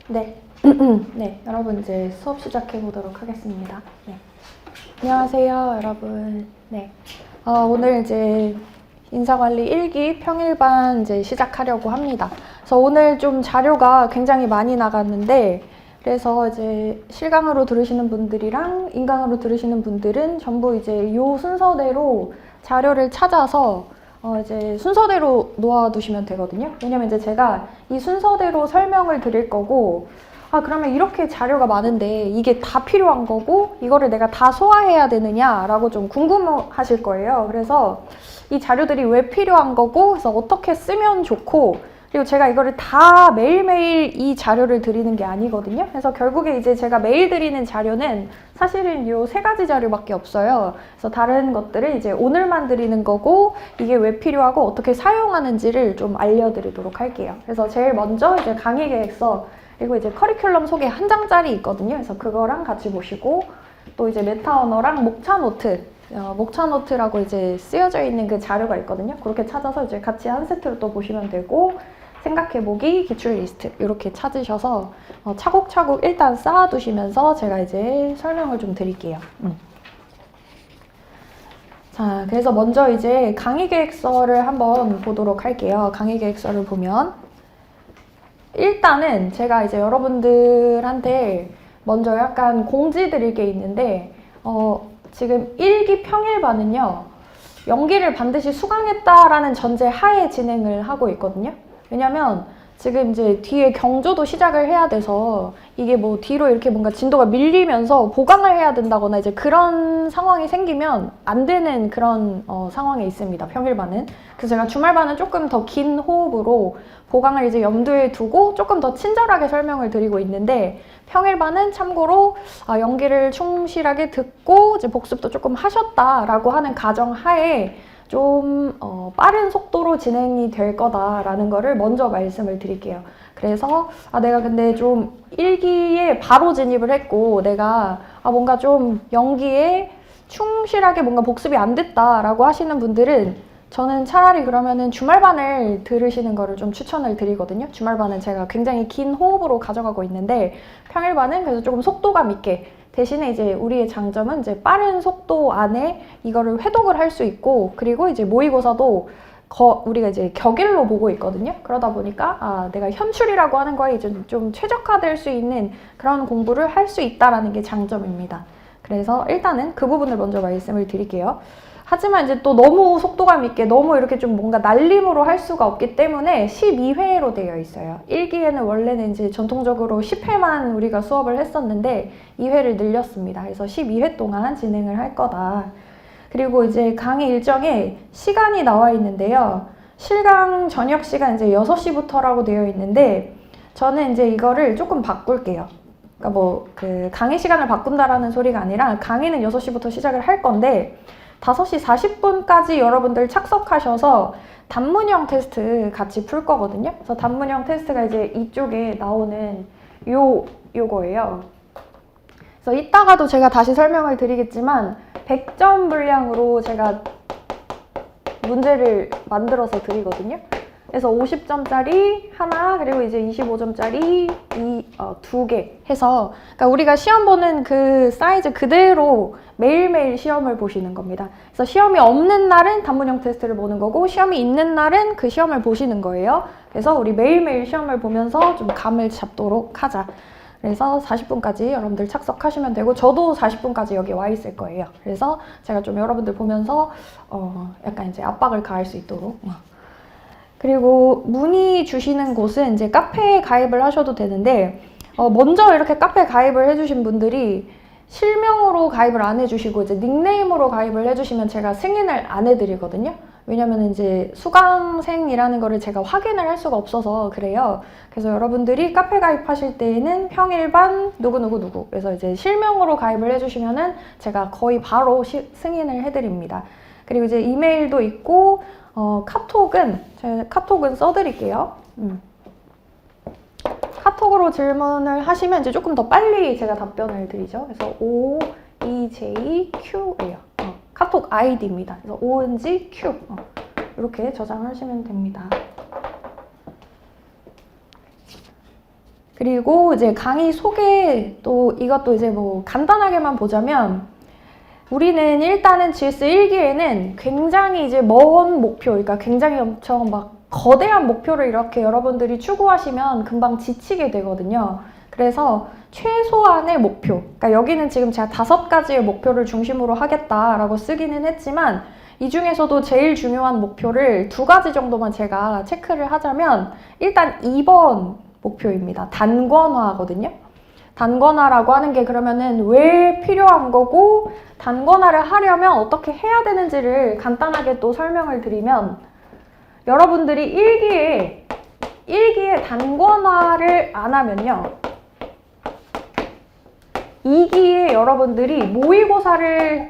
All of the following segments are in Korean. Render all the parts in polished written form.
네. 네, 여러분 이제 수업 시작해 보도록 하겠습니다. 네. 안녕하세요, 여러분. 네. 오늘 이제 인사관리 1기 평일반 이제 시작하려고 합니다. 그래서 오늘 좀 자료가 굉장히 많이 나갔는데, 그래서 이제 실강으로 들으시는 분들이랑 인강으로 들으시는 분들은 전부 이제 요 순서대로 자료를 찾아서 이제 순서대로 놓아두시면 되거든요. 왜냐면 이제 제가 이 순서대로 설명을 드릴 거고, 그러면 이렇게 자료가 많은데 이게 다 필요한 거고 이거를 내가 다 소화해야 되느냐라고 좀 궁금하실 거예요. 그래서 이 자료들이 왜 필요한 거고, 그래서 어떻게 쓰면 좋고, 그리고 제가 이거를 다 매일매일 이 자료를 드리는 게 아니거든요. 그래서 결국에 이제 제가 매일 드리는 자료는 사실은 요 3가지 자료밖에 없어요. 그래서 다른 것들을 이제 오늘만 드리는 거고, 이게 왜 필요하고 어떻게 사용하는지를 좀 알려드리도록 할게요. 그래서 제일 먼저 이제 강의 계획서, 그리고 이제 커리큘럼 소개 한 장짜리 있거든요. 그래서 그거랑 같이 보시고, 또 이제 메타 언어랑 목차 노트, 목차 노트라고 이제 쓰여져 있는 그 자료가 있거든요. 그렇게 찾아서 이제 같이 한 세트로 또 보시면 되고, 생각해보기, 기출 리스트 이렇게 찾으셔서 차곡차곡 일단 쌓아두시면서 제가 이제 설명을 좀 드릴게요. 자, 그래서 먼저 이제 강의 계획서를 한번 보도록 할게요. 강의 계획서를 보면 일단은 제가 이제 여러분들한테 먼저 약간 공지 드릴 게 있는데, 지금 1기 평일반은요, 연기를 반드시 수강했다라는 전제 하에 진행을 하고 있거든요. 왜냐면 지금 이제 뒤에 경조도 시작을 해야 돼서 이게 뭐 뒤로 이렇게 뭔가 진도가 밀리면서 보강을 해야 된다거나 이제 그런 상황이 생기면 안 되는 그런 상황에 있습니다. 평일반은. 그래서 제가 주말반은 조금 더 긴 호흡으로 보강을 이제 염두에 두고 조금 더 친절하게 설명을 드리고 있는데, 평일반은 참고로 연기를 충실하게 듣고 이제 복습도 조금 하셨다라고 하는 가정 하에 좀 빠른 속도로 진행이 될 거다라는 거를 먼저 말씀을 드릴게요. 그래서 내가 근데 좀 1기에 바로 진입을 했고 내가 뭔가 좀 연기에 충실하게 뭔가 복습이 안 됐다라고 하시는 분들은 저는 차라리 그러면은 주말반을 들으시는 거를 좀 추천을 드리거든요. 주말반은 제가 굉장히 긴 호흡으로 가져가고 있는데, 평일반은 그래서 조금 속도감 있게, 대신에 이제 우리의 장점은 이제 빠른 속도 안에 이거를 회독을 할 수 있고, 그리고 이제 모의고사도 우리가 이제 격일로 보고 있거든요. 그러다 보니까 내가 현출이라고 하는 거에 이제 좀 최적화될 수 있는 그런 공부를 할 수 있다라는 게 장점입니다. 그래서 일단은 그 부분을 먼저 말씀을 드릴게요. 하지만 이제 또 너무 속도감 있게 너무 이렇게 좀 뭔가 날림으로 할 수가 없기 때문에 12회로 되어 있어요. 1기에는 원래는 이제 전통적으로 10회만 우리가 수업을 했었는데 2회를 늘렸습니다. 그래서 12회 동안 진행을 할 거다. 그리고 이제 강의 일정에 시간이 나와 있는데요. 실강 저녁 시간 이제 6시부터라고 되어 있는데, 저는 이제 이거를 조금 바꿀게요. 그러니까 뭐 그 강의 시간을 바꾼다라는 소리가 아니라 강의는 6시부터 시작을 할 건데 5시 40분까지 여러분들 착석하셔서 단문형 테스트 같이 풀 거거든요. 그래서 단문형 테스트가 이제 이쪽에 나오는 요거예요. 그래서 이따가도 제가 다시 설명을 드리겠지만 100점 분량으로 제가 문제를 만들어서 드리거든요. 그래서 50점짜리 하나, 그리고 이제 25점짜리 2개 해서, 그러니까 우리가 시험 보는 그 사이즈 그대로 매일매일 시험을 보시는 겁니다. 그래서 시험이 없는 날은 단문형 테스트를 보는 거고, 시험이 있는 날은 그 시험을 보시는 거예요. 그래서 우리 매일매일 시험을 보면서 좀 감을 잡도록 하자. 그래서 40분까지 여러분들 착석하시면 되고, 저도 40분까지 여기 와 있을 거예요. 그래서 제가 좀 여러분들 보면서 약간 이제 압박을 가할 수 있도록. 그리고 문의 주시는 곳은 이제 카페에 가입을 하셔도 되는데, 먼저 이렇게 카페 가입을 해주신 분들이 실명으로 가입을 안 해주시고 이제 닉네임으로 가입을 해주시면 제가 승인을 안 해드리거든요. 왜냐면 이제 수강생이라는 거를 제가 확인을 할 수가 없어서 그래요. 그래서 여러분들이 카페 가입하실 때에는 평일반 누구누구누구, 그래서 이제 실명으로 가입을 해주시면은 제가 거의 바로 승인을 해드립니다. 그리고 이제 이메일도 있고, 제가 카톡은 써드릴게요. 카톡으로 질문을 하시면 이제 조금 더 빨리 제가 답변을 드리죠. 그래서 OEJQ예요. 카톡 아이디입니다. 그래서 ONGQ 이렇게 저장하시면 됩니다. 그리고 이제 강의 소개 또 이것도 이제 뭐 간단하게만 보자면 우리는 일단은 GS 1기에는 굉장히 이제 먼 목표, 그러니까 굉장히 엄청 막 거대한 목표를 이렇게 여러분들이 추구하시면 금방 지치게 되거든요. 그래서 최소한의 목표, 그러니까 여기는 지금 제가 5가지의 목표를 중심으로 하겠다라고 쓰기는 했지만 이 중에서도 제일 중요한 목표를 2가지 정도만 제가 체크를 하자면 일단 2번 목표입니다. 단권화거든요. 단권화라고 하는 게 그러면은 왜 필요한 거고 단권화를 하려면 어떻게 해야 되는지를 간단하게 또 설명을 드리면 여러분들이 1기에 단권화를 안 하면요 2기에 여러분들이 모의고사를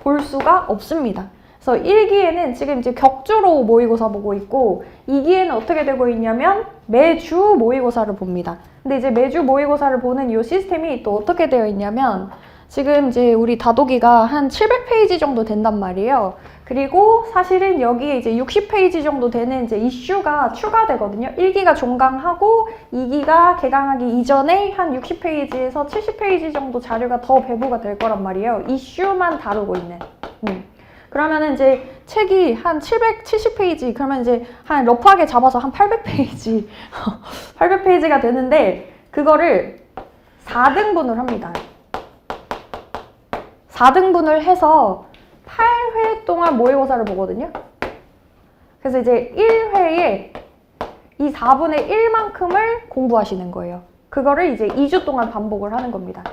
볼 수가 없습니다. 그래서 1기에는 지금 이제 격주로 모의고사 보고 있고 2기에는 어떻게 되고 있냐면 매주 모의고사를 봅니다. 근데 이제 매주 모의고사를 보는 이 시스템이 또 어떻게 되어 있냐면 지금 이제 우리 다도기가 한 700페이지 정도 된단 말이에요. 그리고 사실은 여기에 이제 60페이지 정도 되는 이제 이슈가 추가되거든요. 1기가 종강하고 2기가 개강하기 이전에 한 60페이지에서 70페이지 정도 자료가 더 배부가 될 거란 말이에요. 이슈만 다루고 있는. 그러면은 이제 책이 한 770페이지, 그러면 이제 한 러프하게 잡아서 한 800페이지, 800페이지가 되는데 그거를 4등분을 합니다. 4등분을 해서 8회 동안 모의고사를 보거든요. 그래서 이제 1회에 이 4분의 1만큼을 공부하시는 거예요. 그거를 이제 2주 동안 반복을 하는 겁니다.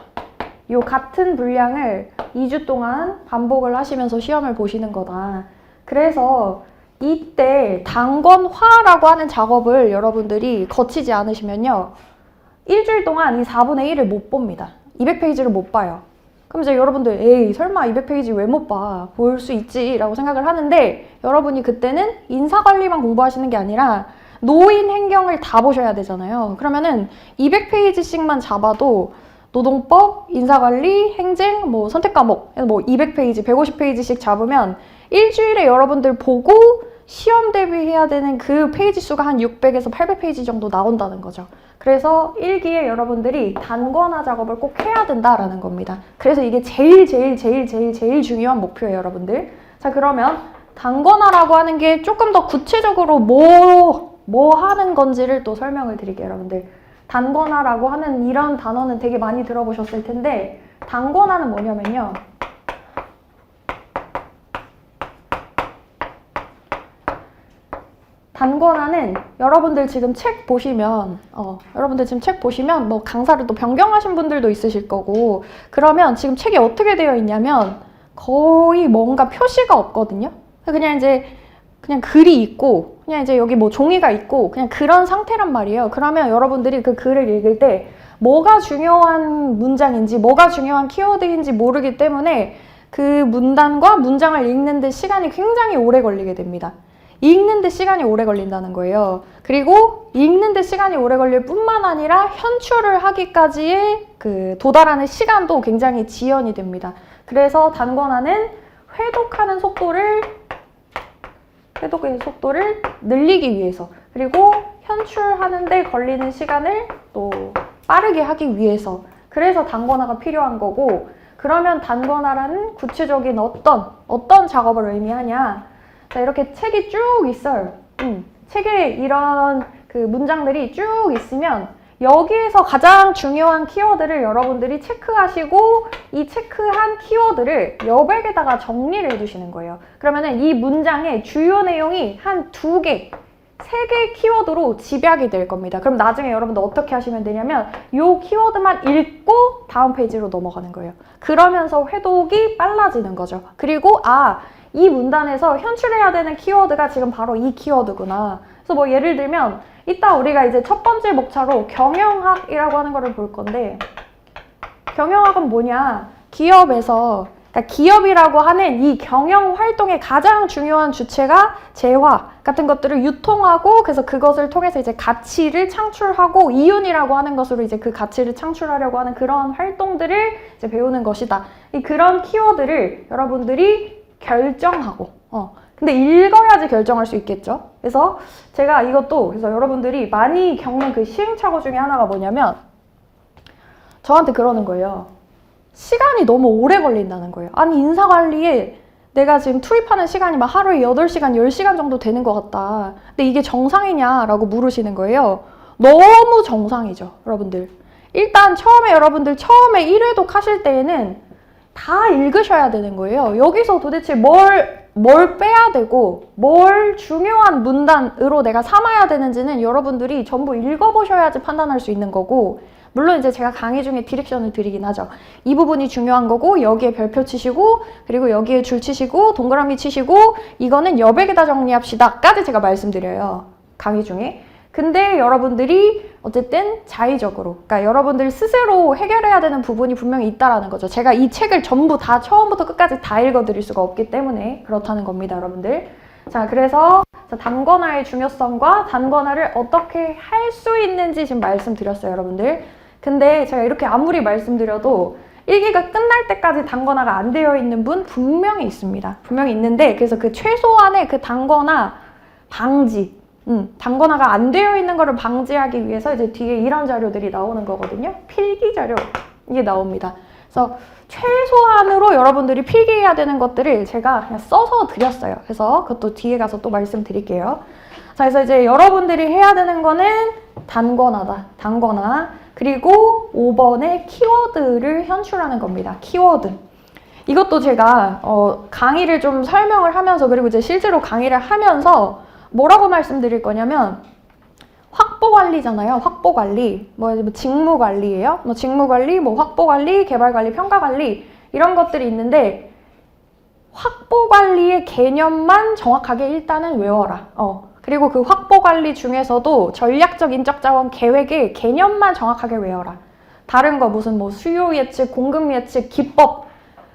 요 같은 분량을 2주 동안 반복을 하시면서 시험을 보시는 거다. 그래서 이때 단권화라고 하는 작업을 여러분들이 거치지 않으시면요. 일주일 동안 이 4분의 1을 못 봅니다. 200페이지를 못 봐요. 그럼 이제 여러분들 에이 설마 200페이지 왜 못 봐? 볼 수 있지 라고 생각을 하는데 여러분이 그때는 인사관리만 공부하시는 게 아니라 노인 행경을 다 보셔야 되잖아요. 그러면은 200페이지씩만 잡아도 노동법, 인사관리, 행정, 뭐 선택과목 뭐 200페이지, 150페이지씩 잡으면 일주일에 여러분들 보고 시험 대비해야 되는 그 페이지 수가 한 600에서 800페이지 정도 나온다는 거죠. 그래서 1기에 여러분들이 단권화 작업을 꼭 해야 된다라는 겁니다. 그래서 이게 제일 중요한 목표예요, 여러분들. 자, 그러면 단권화라고 하는 게 조금 더 구체적으로 뭐 하는 건지를 또 설명을 드릴게요, 여러분들. 단권화라고 하는 이런 단어는 되게 많이 들어보셨을 텐데 단권화는 뭐냐면요. 단권화는 여러분들 지금 책 보시면 뭐 강사를 또 변경하신 분들도 있으실 거고 그러면 지금 책이 어떻게 되어 있냐면 거의 뭔가 표시가 없거든요. 그냥 글이 있고 그냥 이제 여기 뭐 종이가 있고 그냥 그런 상태란 말이에요. 그러면 여러분들이 그 글을 읽을 때 뭐가 중요한 문장인지 뭐가 중요한 키워드인지 모르기 때문에 그 문단과 문장을 읽는데 시간이 굉장히 오래 걸리게 됩니다. 읽는데 시간이 오래 걸린다는 거예요. 그리고 읽는데 시간이 오래 걸릴 뿐만 아니라 현출을 하기까지의 그 도달하는 시간도 굉장히 지연이 됩니다. 그래서 단권화는 회독의 속도를 늘리기 위해서 그리고 현출하는 데 걸리는 시간을 또 빠르게 하기 위해서 그래서 단권화가 필요한 거고 그러면 단권화라는 구체적인 어떤 작업을 의미하냐 자, 이렇게 책이 쭉 있어요. 책에 이런 그 문장들이 쭉 있으면 여기에서 가장 중요한 키워드를 여러분들이 체크하시고 이 체크한 키워드를 여백에다가 정리를 해주시는 거예요. 그러면은 이 문장의 주요 내용이 한 2개, 3개 키워드로 집약이 될 겁니다. 그럼 나중에 여러분들 어떻게 하시면 되냐면 이 키워드만 읽고 다음 페이지로 넘어가는 거예요. 그러면서 회독이 빨라지는 거죠. 그리고 이 문단에서 현출해야 되는 키워드가 지금 바로 이 키워드구나. 그래서 뭐 예를 들면 이따 우리가 이제 첫 번째 목차로 경영학이라고 하는 거를 볼 건데 경영학은 뭐냐? 기업에서 그러니까 기업이라고 하는 이 경영 활동의 가장 중요한 주체가 재화 같은 것들을 유통하고 그래서 그것을 통해서 이제 가치를 창출하고 이윤이라고 하는 것으로 이제 그 가치를 창출하려고 하는 그런 활동들을 이제 배우는 것이다. 그런 키워드를 여러분들이 결정하고 근데 읽어야지 결정할 수 있겠죠. 그래서 제가 이것도 그래서 여러분들이 많이 겪는 그 시행착오 중에 하나가 뭐냐면 저한테 그러는 거예요. 시간이 너무 오래 걸린다는 거예요. 아니 인사관리에 내가 지금 투입하는 시간이 막 하루에 8시간, 10시간 정도 되는 것 같다. 근데 이게 정상이냐라고 물으시는 거예요. 너무 정상이죠, 여러분들. 일단 여러분들 처음에 1회독 하실 때에는 다 읽으셔야 되는 거예요. 여기서 도대체 뭘 빼야 되고 뭘 중요한 문단으로 내가 삼아야 되는지는 여러분들이 전부 읽어보셔야지 판단할 수 있는 거고, 물론 이제 제가 강의 중에 디렉션을 드리긴 하죠. 이 부분이 중요한 거고 여기에 별표 치시고 그리고 여기에 줄 치시고 동그라미 치시고 이거는 여백에다 정리합시다 까지 제가 말씀드려요, 강의 중에. 근데 여러분들이 어쨌든 자의적으로, 그러니까 여러분들 스스로 해결해야 되는 부분이 분명히 있다라는 거죠. 제가 이 책을 전부 다 처음부터 끝까지 다 읽어드릴 수가 없기 때문에 그렇다는 겁니다, 여러분들. 자, 그래서 단권화의 중요성과 단권화를 어떻게 할 수 있는지 지금 말씀드렸어요, 여러분들. 근데 제가 이렇게 아무리 말씀드려도 1기가 끝날 때까지 단권화가 안 되어 있는 분 분명히 있습니다. 분명히 있는데, 그래서 그 최소한의 그 단권화 방지, 단권화가 안 되어 있는 거를 방지하기 위해서 이제 뒤에 이런 자료들이 나오는 거거든요. 필기 자료, 이게 나옵니다. 그래서 최소한으로 여러분들이 필기해야 되는 것들을 제가 그냥 써서 드렸어요. 그래서 그것도 뒤에 가서 또 말씀드릴게요. 자, 그래서 이제 여러분들이 해야 되는 거는 단권화다. 단권화. 그리고 5번의 키워드를 현출하는 겁니다. 키워드. 이것도 제가 강의를 좀 설명을 하면서, 그리고 이제 실제로 강의를 하면서 뭐라고 말씀드릴 거냐면, 확보관리잖아요. 확보관리. 뭐 직무관리예요. 뭐 직무관리, 뭐 확보관리, 개발관리, 평가관리 이런 것들이 있는데, 확보관리의 개념만 정확하게 일단은 외워라. 그리고 그 확보관리 중에서도 전략적 인적자원 계획의 개념만 정확하게 외워라. 다른 거 무슨 뭐 수요 예측, 공급 예측, 기법.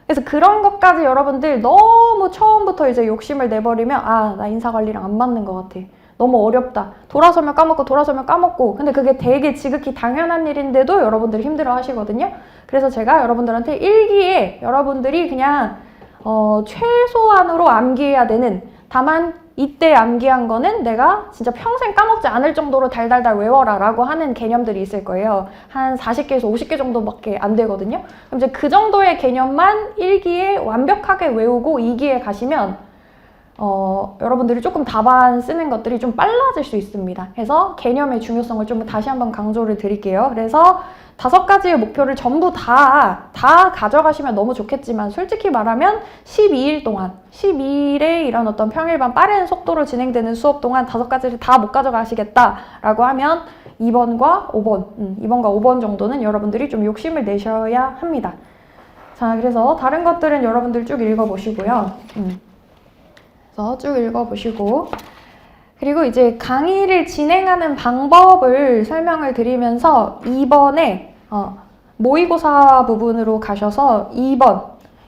그래서 그런 것까지 여러분들 너무 처음부터 이제 욕심을 내버리면 나 인사관리랑 안 맞는 것 같아. 너무 어렵다. 돌아서면 까먹고. 근데 그게 되게 지극히 당연한 일인데도 여러분들이 힘들어 하시거든요. 그래서 제가 여러분들한테 1기에 여러분들이 그냥 최소한으로 암기해야 되는, 다만 이때 암기한 거는 내가 진짜 평생 까먹지 않을 정도로 달달달 외워라 라고 하는 개념들이 있을 거예요. 한 40개에서 50개 정도밖에 안 되거든요. 그럼 이제 그 정도의 개념만 1기에 완벽하게 외우고 2기에 가시면 여러분들이 조금 답안 쓰는 것들이 좀 빨라질 수 있습니다. 그래서 개념의 중요성을 좀 다시 한번 강조를 드릴게요. 그래서 5가지의 목표를 전부 다 가져가시면 너무 좋겠지만, 솔직히 말하면 12일 동안, 12일의 이런 어떤 평일반 빠른 속도로 진행되는 수업 동안 5가지를 다 못 가져가시겠다라고 하면 2번과 5번 정도는 여러분들이 좀 욕심을 내셔야 합니다. 자, 그래서 다른 것들은 여러분들 쭉 읽어보시고요. 그래서 쭉 읽어보시고, 그리고 이제 강의를 진행하는 방법을 설명을 드리면서 2번에 모의고사 부분으로 가셔서 2번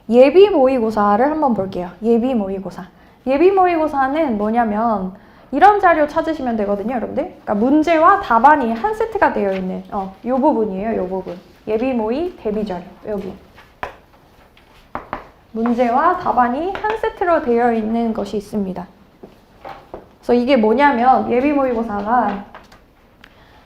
예비 모의고사를 한번 볼게요. 예비 모의고사. 예비 모의고사는 뭐냐면 이런 자료 찾으시면 되거든요, 여러분들. 그러니까 문제와 답안이 한 세트가 되어 있는 이 부분이에요, 이 부분. 예비 모의 대비 자료, 여기. 문제와 답안이 한 세트로 되어 있는 것이 있습니다. 그래서 이게 뭐냐면 예비 모의고사가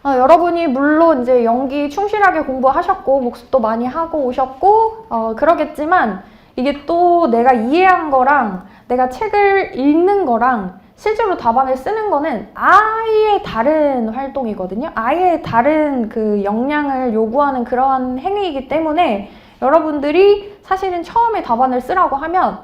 여러분이 물론 이제 연기 충실하게 공부하셨고 복습도 많이 하고 오셨고 그러겠지만, 이게 또 내가 이해한 거랑 내가 책을 읽는 거랑 실제로 답안을 쓰는 거는 아예 다른 활동이거든요. 아예 다른 그 역량을 요구하는 그러한 행위이기 때문에 여러분들이 사실은 처음에 답안을 쓰라고 하면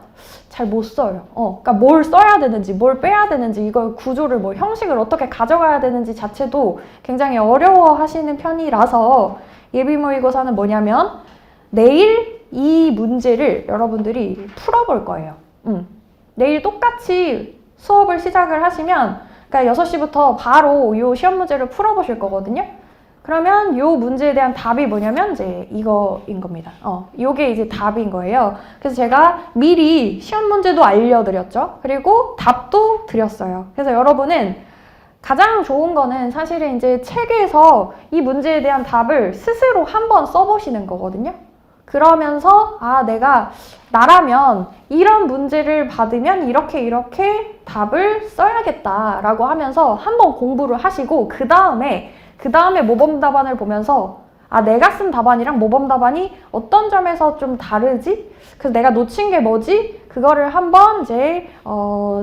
잘 못 써요. 그러니까 뭘 써야 되는지, 뭘 빼야 되는지, 이걸 구조를 뭐 형식을 어떻게 가져가야 되는지 자체도 굉장히 어려워 하시는 편이라서 예비 모의고사는 뭐냐면 내일 이 문제를 여러분들이 풀어볼 거예요. 내일 똑같이 수업을 시작을 하시면, 그러니까 6시부터 바로 이 시험 문제를 풀어보실 거거든요. 그러면 이 문제에 대한 답이 뭐냐면 이제 이거인 겁니다. 요게 이제 답인 거예요. 그래서 제가 미리 시험 문제도 알려드렸죠. 그리고 답도 드렸어요. 그래서 여러분은 가장 좋은 거는 사실은 이제 책에서 이 문제에 대한 답을 스스로 한번 써보시는 거거든요. 그러면서 내가 나라면 이런 문제를 받으면 이렇게 답을 써야겠다라고 하면서 한번 공부를 하시고 그 다음에 모범 답안을 보면서 내가 쓴 답안이랑 모범 답안이 어떤 점에서 좀 다르지? 그래서 내가 놓친 게 뭐지? 그거를 한번 이제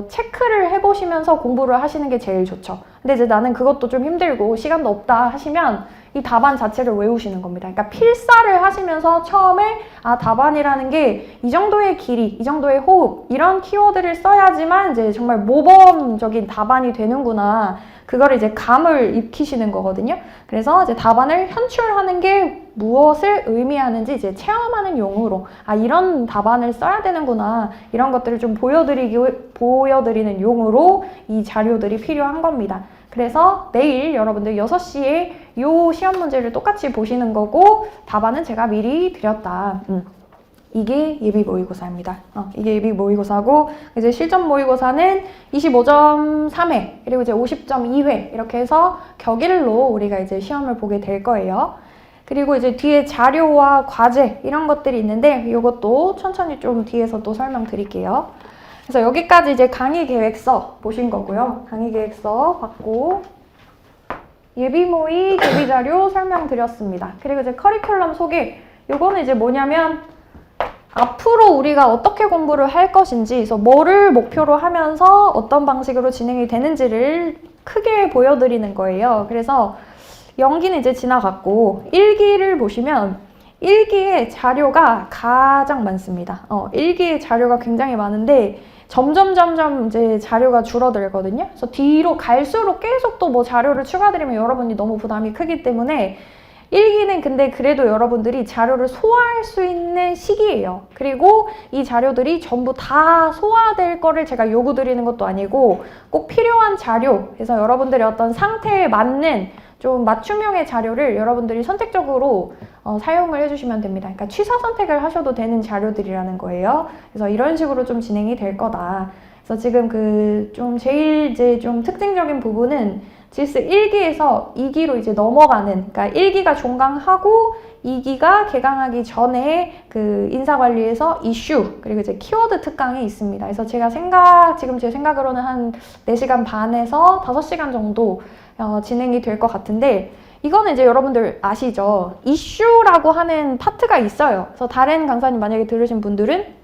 체크를 해보시면서 공부를 하시는 게 제일 좋죠. 근데 이제 나는 그것도 좀 힘들고 시간도 없다 하시면 이 답안 자체를 외우시는 겁니다. 그러니까 필사를 하시면서 처음에 답안이라는 게 이 정도의 길이, 이 정도의 호흡 이런 키워드를 써야지만 이제 정말 모범적인 답안이 되는구나. 그거를 이제 감을 익히시는 거거든요. 그래서 이제 답안을 현출하는 게 무엇을 의미하는지 이제 체험하는 용으로 이런 답안을 써야 되는구나. 이런 것들을 좀 보여드리는 용으로 이 자료들이 필요한 겁니다. 그래서 내일 여러분들 6시에 이 시험 문제를 똑같이 보시는 거고 답안은 제가 미리 드렸다. 이게 예비 모의고사입니다. 이게 예비 모의고사고 이제 실전 모의고사는 25.3회 그리고 이제 50.2회 이렇게 해서 격일로 우리가 이제 시험을 보게 될 거예요. 그리고 이제 뒤에 자료와 과제 이런 것들이 있는데 이것도 천천히 좀 뒤에서 또 설명드릴게요. 그래서 여기까지 이제 강의 계획서 보신 거고요. 강의 계획서 받고 예비 모의 대비 자료 설명드렸습니다. 그리고 이제 커리큘럼 소개. 요거는 이제 뭐냐면 앞으로 우리가 어떻게 공부를 할 것인지, 그래서 뭐를 목표로 하면서 어떤 방식으로 진행이 되는지를 크게 보여드리는 거예요. 그래서 연기는 이제 지나갔고 1기를 보시면 1기에 자료가 가장 많습니다. 1기에 자료가 굉장히 많은데 점점 이제 자료가 줄어들거든요. 그래서 뒤로 갈수록 계속 또 뭐 자료를 추가드리면 여러분이 너무 부담이 크기 때문에 1기는 근데 그래도 여러분들이 자료를 소화할 수 있는 시기예요. 그리고 이 자료들이 전부 다 소화될 거를 제가 요구드리는 것도 아니고 꼭 필요한 자료, 그래서 여러분들의 어떤 상태에 맞는 좀 맞춤형의 자료를 여러분들이 선택적으로 사용을 해주시면 됩니다. 그러니까 취사 선택을 하셔도 되는 자료들이라는 거예요. 그래서 이런 식으로 좀 진행이 될 거다. 그래서 지금 제일 이제 좀 특징적인 부분은 질스 1기에서 2기로 이제 넘어가는, 그러니까 1기가 종강하고 2기가 개강하기 전에 그 인사관리에서 이슈, 그리고 이제 키워드 특강이 있습니다. 그래서 지금 제 생각으로는 한 4시간 반에서 5시간 정도 진행이 될 것 같은데, 이거는 이제 여러분들 아시죠? 이슈라고 하는 파트가 있어요. 그래서 다른 강사님 만약에 들으신 분들은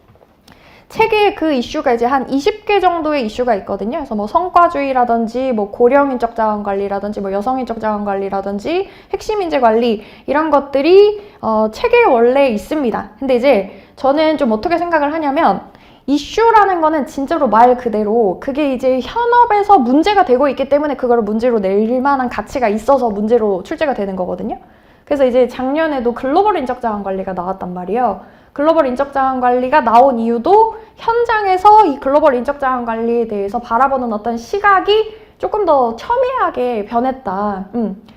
책에 그 이슈가 이제 한 20개 정도의 이슈가 있거든요. 그래서 뭐 성과주의라든지, 뭐 고령인적 자원 관리라든지, 뭐 여성인적 자원 관리라든지, 핵심 인재 관리, 이런 것들이 책에 원래 있습니다. 근데 이제 저는 좀 어떻게 생각을 하냐면, 이슈라는 거는 진짜로 말 그대로 그게 이제 현업에서 문제가 되고 있기 때문에 그걸 문제로 낼 만한 가치가 있어서 문제로 출제가 되는 거거든요. 그래서 이제 작년에도 글로벌 인적 자원 관리가 나왔단 말이에요. 글로벌 인적 자원 관리가 나온 이유도 현장에서 이 글로벌 인적 자원 관리에 대해서 바라보는 어떤 시각이 조금 더 첨예하게 변했다.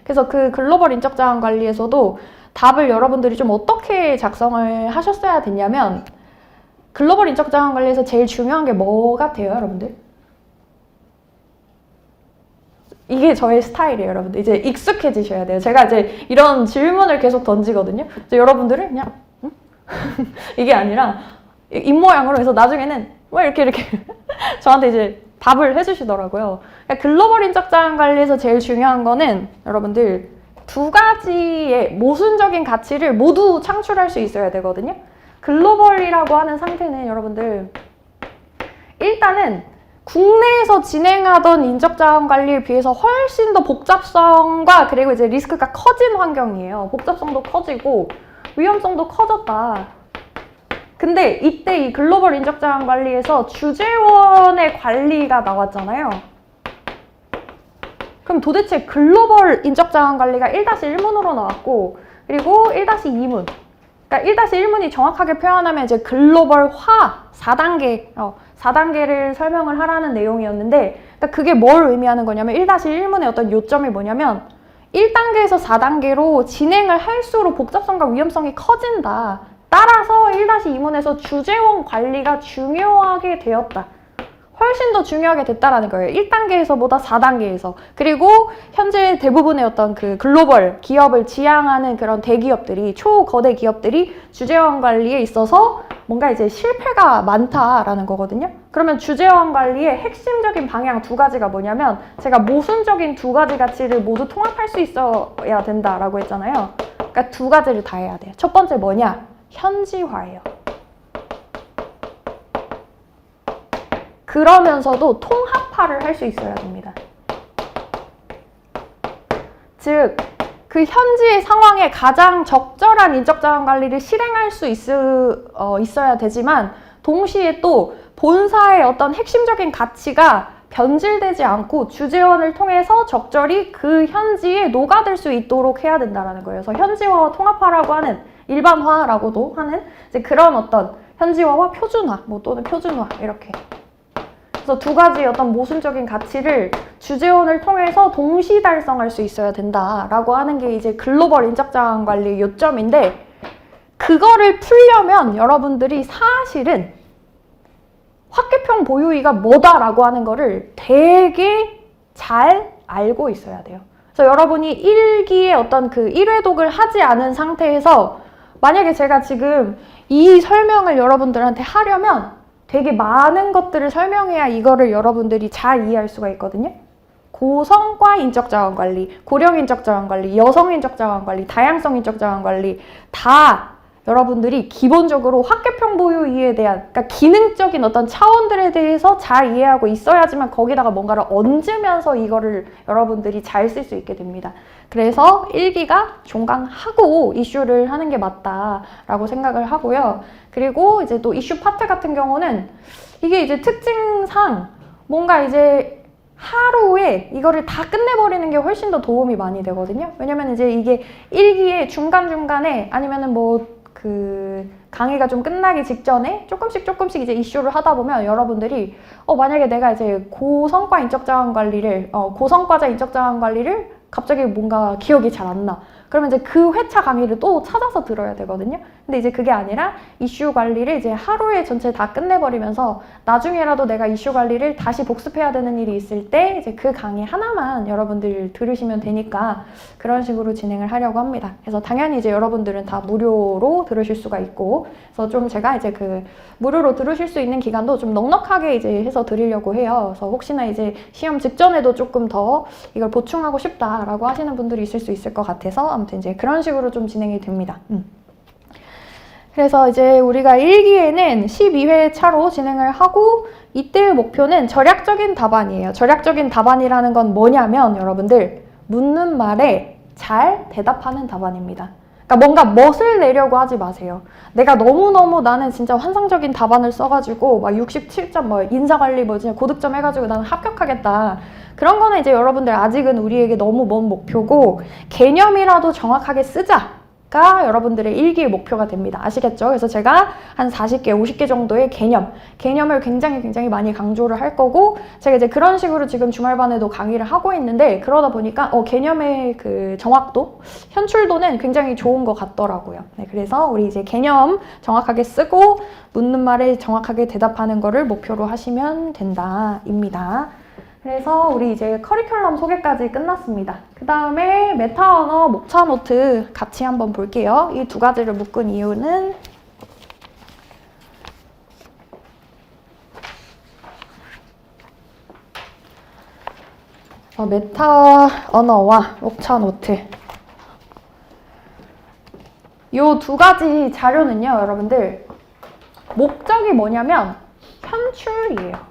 그래서 그 글로벌 인적 자원 관리에서도 답을 여러분들이 좀 어떻게 작성을 하셨어야 됐냐면, 글로벌 인적 자원 관리에서 제일 중요한 게 뭐 같아요, 여러분들? 이게 저의 스타일이에요, 여러분들. 이제 익숙해지셔야 돼요. 제가 이제 이런 질문을 계속 던지거든요. 이제 여러분들은 그냥 이게 아니라 입모양으로 해서 나중에는 뭐 이렇게 저한테 이제 답을 해주시더라고요. 그러니까 글로벌 인적 자원 관리에서 제일 중요한 거는 여러분들 2가지의 모순적인 가치를 모두 창출할 수 있어야 되거든요. 글로벌이라고 하는 상태는 여러분들 일단은 국내에서 진행하던 인적자원 관리에 비해서 훨씬 더 복잡성과 그리고 이제 리스크가 커진 환경이에요. 복잡성도 커지고 위험성도 커졌다. 근데 이때 이 글로벌 인적자원 관리에서 주재원의 관리가 나왔잖아요. 그럼 도대체 글로벌 인적자원 관리가 1-1문으로 나왔고, 그리고 1-2문. 그러니까 1-1문이 정확하게 표현하면 이제 글로벌화 4단계를 설명을 하라는 내용이었는데, 그러니까 그게 뭘 의미하는 거냐면 1-1문의 어떤 요점이 뭐냐면 1단계에서 4단계로 진행을 할수록 복잡성과 위험성이 커진다. 따라서 1-2문에서 주재원 관리가 중요하게 되었다. 훨씬 더 중요하게 됐다라는 거예요. 1단계에서보다 4단계에서. 그리고 현재 대부분의 어떤 그 글로벌 기업을 지향하는 그런 대기업들이, 초거대 기업들이 주재원 관리에 있어서 뭔가 이제 실패가 많다라는 거거든요. 그러면 주재원 관리의 핵심적인 방향 두 가지가 뭐냐면, 제가 모순적인 두 가지 가치를 모두 통합할 수 있어야 된다라고 했잖아요. 그러니까 두 가지를 다 해야 돼요. 첫 번째 뭐냐? 현지화예요. 그러면서도 통합화를 할 수 있어야 됩니다. 즉, 그 현지의 상황에 가장 적절한 인적자원 관리를 실행할 수 있어야 되지만, 동시에 또 본사의 어떤 핵심적인 가치가 변질되지 않고 주재원을 통해서 적절히 그 현지에 녹아들 수 있도록 해야 된다는 거예요. 그래서 현지화와 통합화라고 하는, 일반화라고도 하는 이제 그런 어떤 현지화와 표준화, 뭐 또는 표준화 이렇게. 그래서 두 가지 어떤 모순적인 가치를 주재원을 통해서 동시 달성할 수 있어야 된다라고 하는 게 이제 글로벌 인적자원 관리의 요점인데, 그거를 풀려면 여러분들이 사실은 화폐평 보유위가 뭐다라고 하는 거를 되게 잘 알고 있어야 돼요. 그래서 여러분이 1기의 어떤 그 1회독을 하지 않은 상태에서 만약에 제가 지금 이 설명을 여러분들한테 하려면 되게 많은 것들을 설명해야 이거를 여러분들이 잘 이해할 수가 있거든요. 고성과 인적자원 관리, 고령 인적자원 관리, 여성 인적자원 관리, 다양성 인적자원 관리 다 여러분들이 기본적으로 화폐평 보유위에 대한, 그러니까 기능적인 어떤 차원들에 대해서 잘 이해하고 있어야지만 거기다가 뭔가를 얹으면서 이거를 여러분들이 잘 쓸 수 있게 됩니다. 그래서 1기가 종강하고 이슈를 하는 게 맞다라고 생각을 하고요. 그리고 이제 또 이슈 파트 같은 경우는 이게 이제 특징상 뭔가 이제 하루에 이거를 다 끝내버리는 게 훨씬 더 도움이 많이 되거든요. 왜냐면 이제 이게 1기에 중간중간에 아니면은 뭐 그 강의가 좀 끝나기 직전에 조금씩 이제 이슈를 하다 보면 여러분들이 만약에 내가 이제 고성과 인적자원 관리를 고성과자 인적자원 관리를 갑자기 뭔가 기억이 잘 안 나. 그러면 이제 그 회차 강의를 또 찾아서 들어야 되거든요. 근데 이제 그게 아니라 이슈 관리를 이제 하루에 전체 다 끝내버리면서 나중에라도 내가 이슈 관리를 다시 복습해야 되는 일이 있을 때 이제 그 강의 하나만 여러분들 들으시면 되니까 그런 식으로 진행을 하려고 합니다. 그래서 당연히 이제 여러분들은 다 무료로 들으실 수가 있고, 그래서 좀 제가 이제 그 무료로 들으실 수 있는 기간도 좀 넉넉하게 이제 해서 드리려고 해요. 그래서 혹시나 이제 시험 직전에도 조금 더 이걸 보충하고 싶다라고 하시는 분들이 있을 수 있을 것 같아서 아무튼 이제 그런 식으로 좀 진행이 됩니다. 그래서 이제 우리가 1기에는 12회 차로 진행을 하고, 이때의 목표는 절약적인 답안이에요. 절약적인 답안이라는 건 뭐냐면 여러분들 묻는 말에 잘 대답하는 답안입니다. 그러니까 뭔가 멋을 내려고 하지 마세요. 내가 너무너무 나는 진짜 환상적인 답안을 써가지고 막 67점 뭐 인사관리 뭐 진짜 고득점 해가지고 나는 합격하겠다. 그런 거는 이제 여러분들 아직은 우리에게 너무 먼 목표고, 개념이라도 정확하게 쓰자가 여러분들의 1기의 목표가 됩니다. 아시겠죠? 그래서 제가 한 40개, 50개 정도의 개념을 굉장히 많이 강조를 할 거고, 제가 이제 그런 식으로 지금 주말반에도 강의를 하고 있는데, 그러다 보니까 개념의 그 정확도, 현출도는 굉장히 좋은 것 같더라고요. 네, 그래서 우리 이제 개념 정확하게 쓰고 묻는 말에 정확하게 대답하는 거를 목표로 하시면 된다입니다. 그래서 우리 이제 커리큘럼 소개까지 끝났습니다. 그 다음에 메타 언어, 목차 노트 같이 한번 볼게요. 이 두 가지를 묶은 이유는 메타 언어와 목차 노트, 이 두 가지 자료는요, 여러분들 목적이 뭐냐면 현출이에요.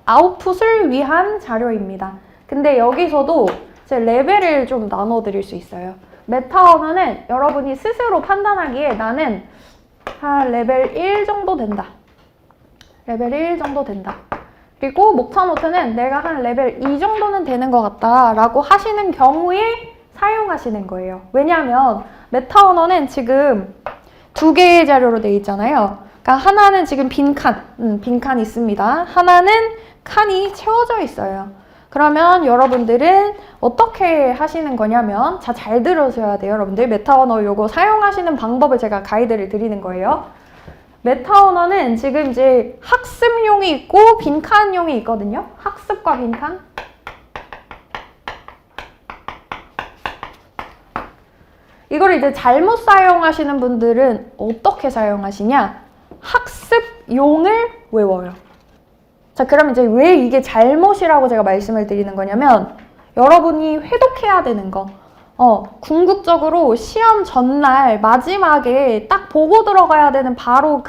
아웃풋을 위한 자료입니다. 근데 여기서도 제 레벨을 좀 나눠 드릴 수 있어요. 메타 언어는 여러분이 스스로 판단하기에 나는 한 레벨 1 정도 된다. 레벨 1 정도 된다. 그리고 목차 노트는 내가 한 레벨 2 정도는 되는 것 같다 라고 하시는 경우에 사용하시는 거예요. 왜냐하면 메타 언어는 지금 두 개의 자료로 되어 있잖아요. 그러니까 하나는 지금 빈칸 있습니다. 하나는 칸이 채워져 있어요. 그러면 여러분들은 어떻게 하시는 거냐면, 잘 들으셔야 돼요. 여러분들 메타 언어 요거 사용하시는 방법을 제가 가이드를 드리는 거예요. 메타 언어는 지금 이제 학습용이 있고 빈칸용이 있거든요. 학습과 빈칸. 이거를 이제 잘못 사용하시는 분들은 어떻게 사용하시냐? 학습용을 외워요. 자, 그럼 이제 왜 이게 잘못이라고 제가 말씀을 드리는 거냐면, 여러분이 회독해야 되는 거. 궁극적으로 시험 전날 마지막에 딱 보고 들어가야 되는 바로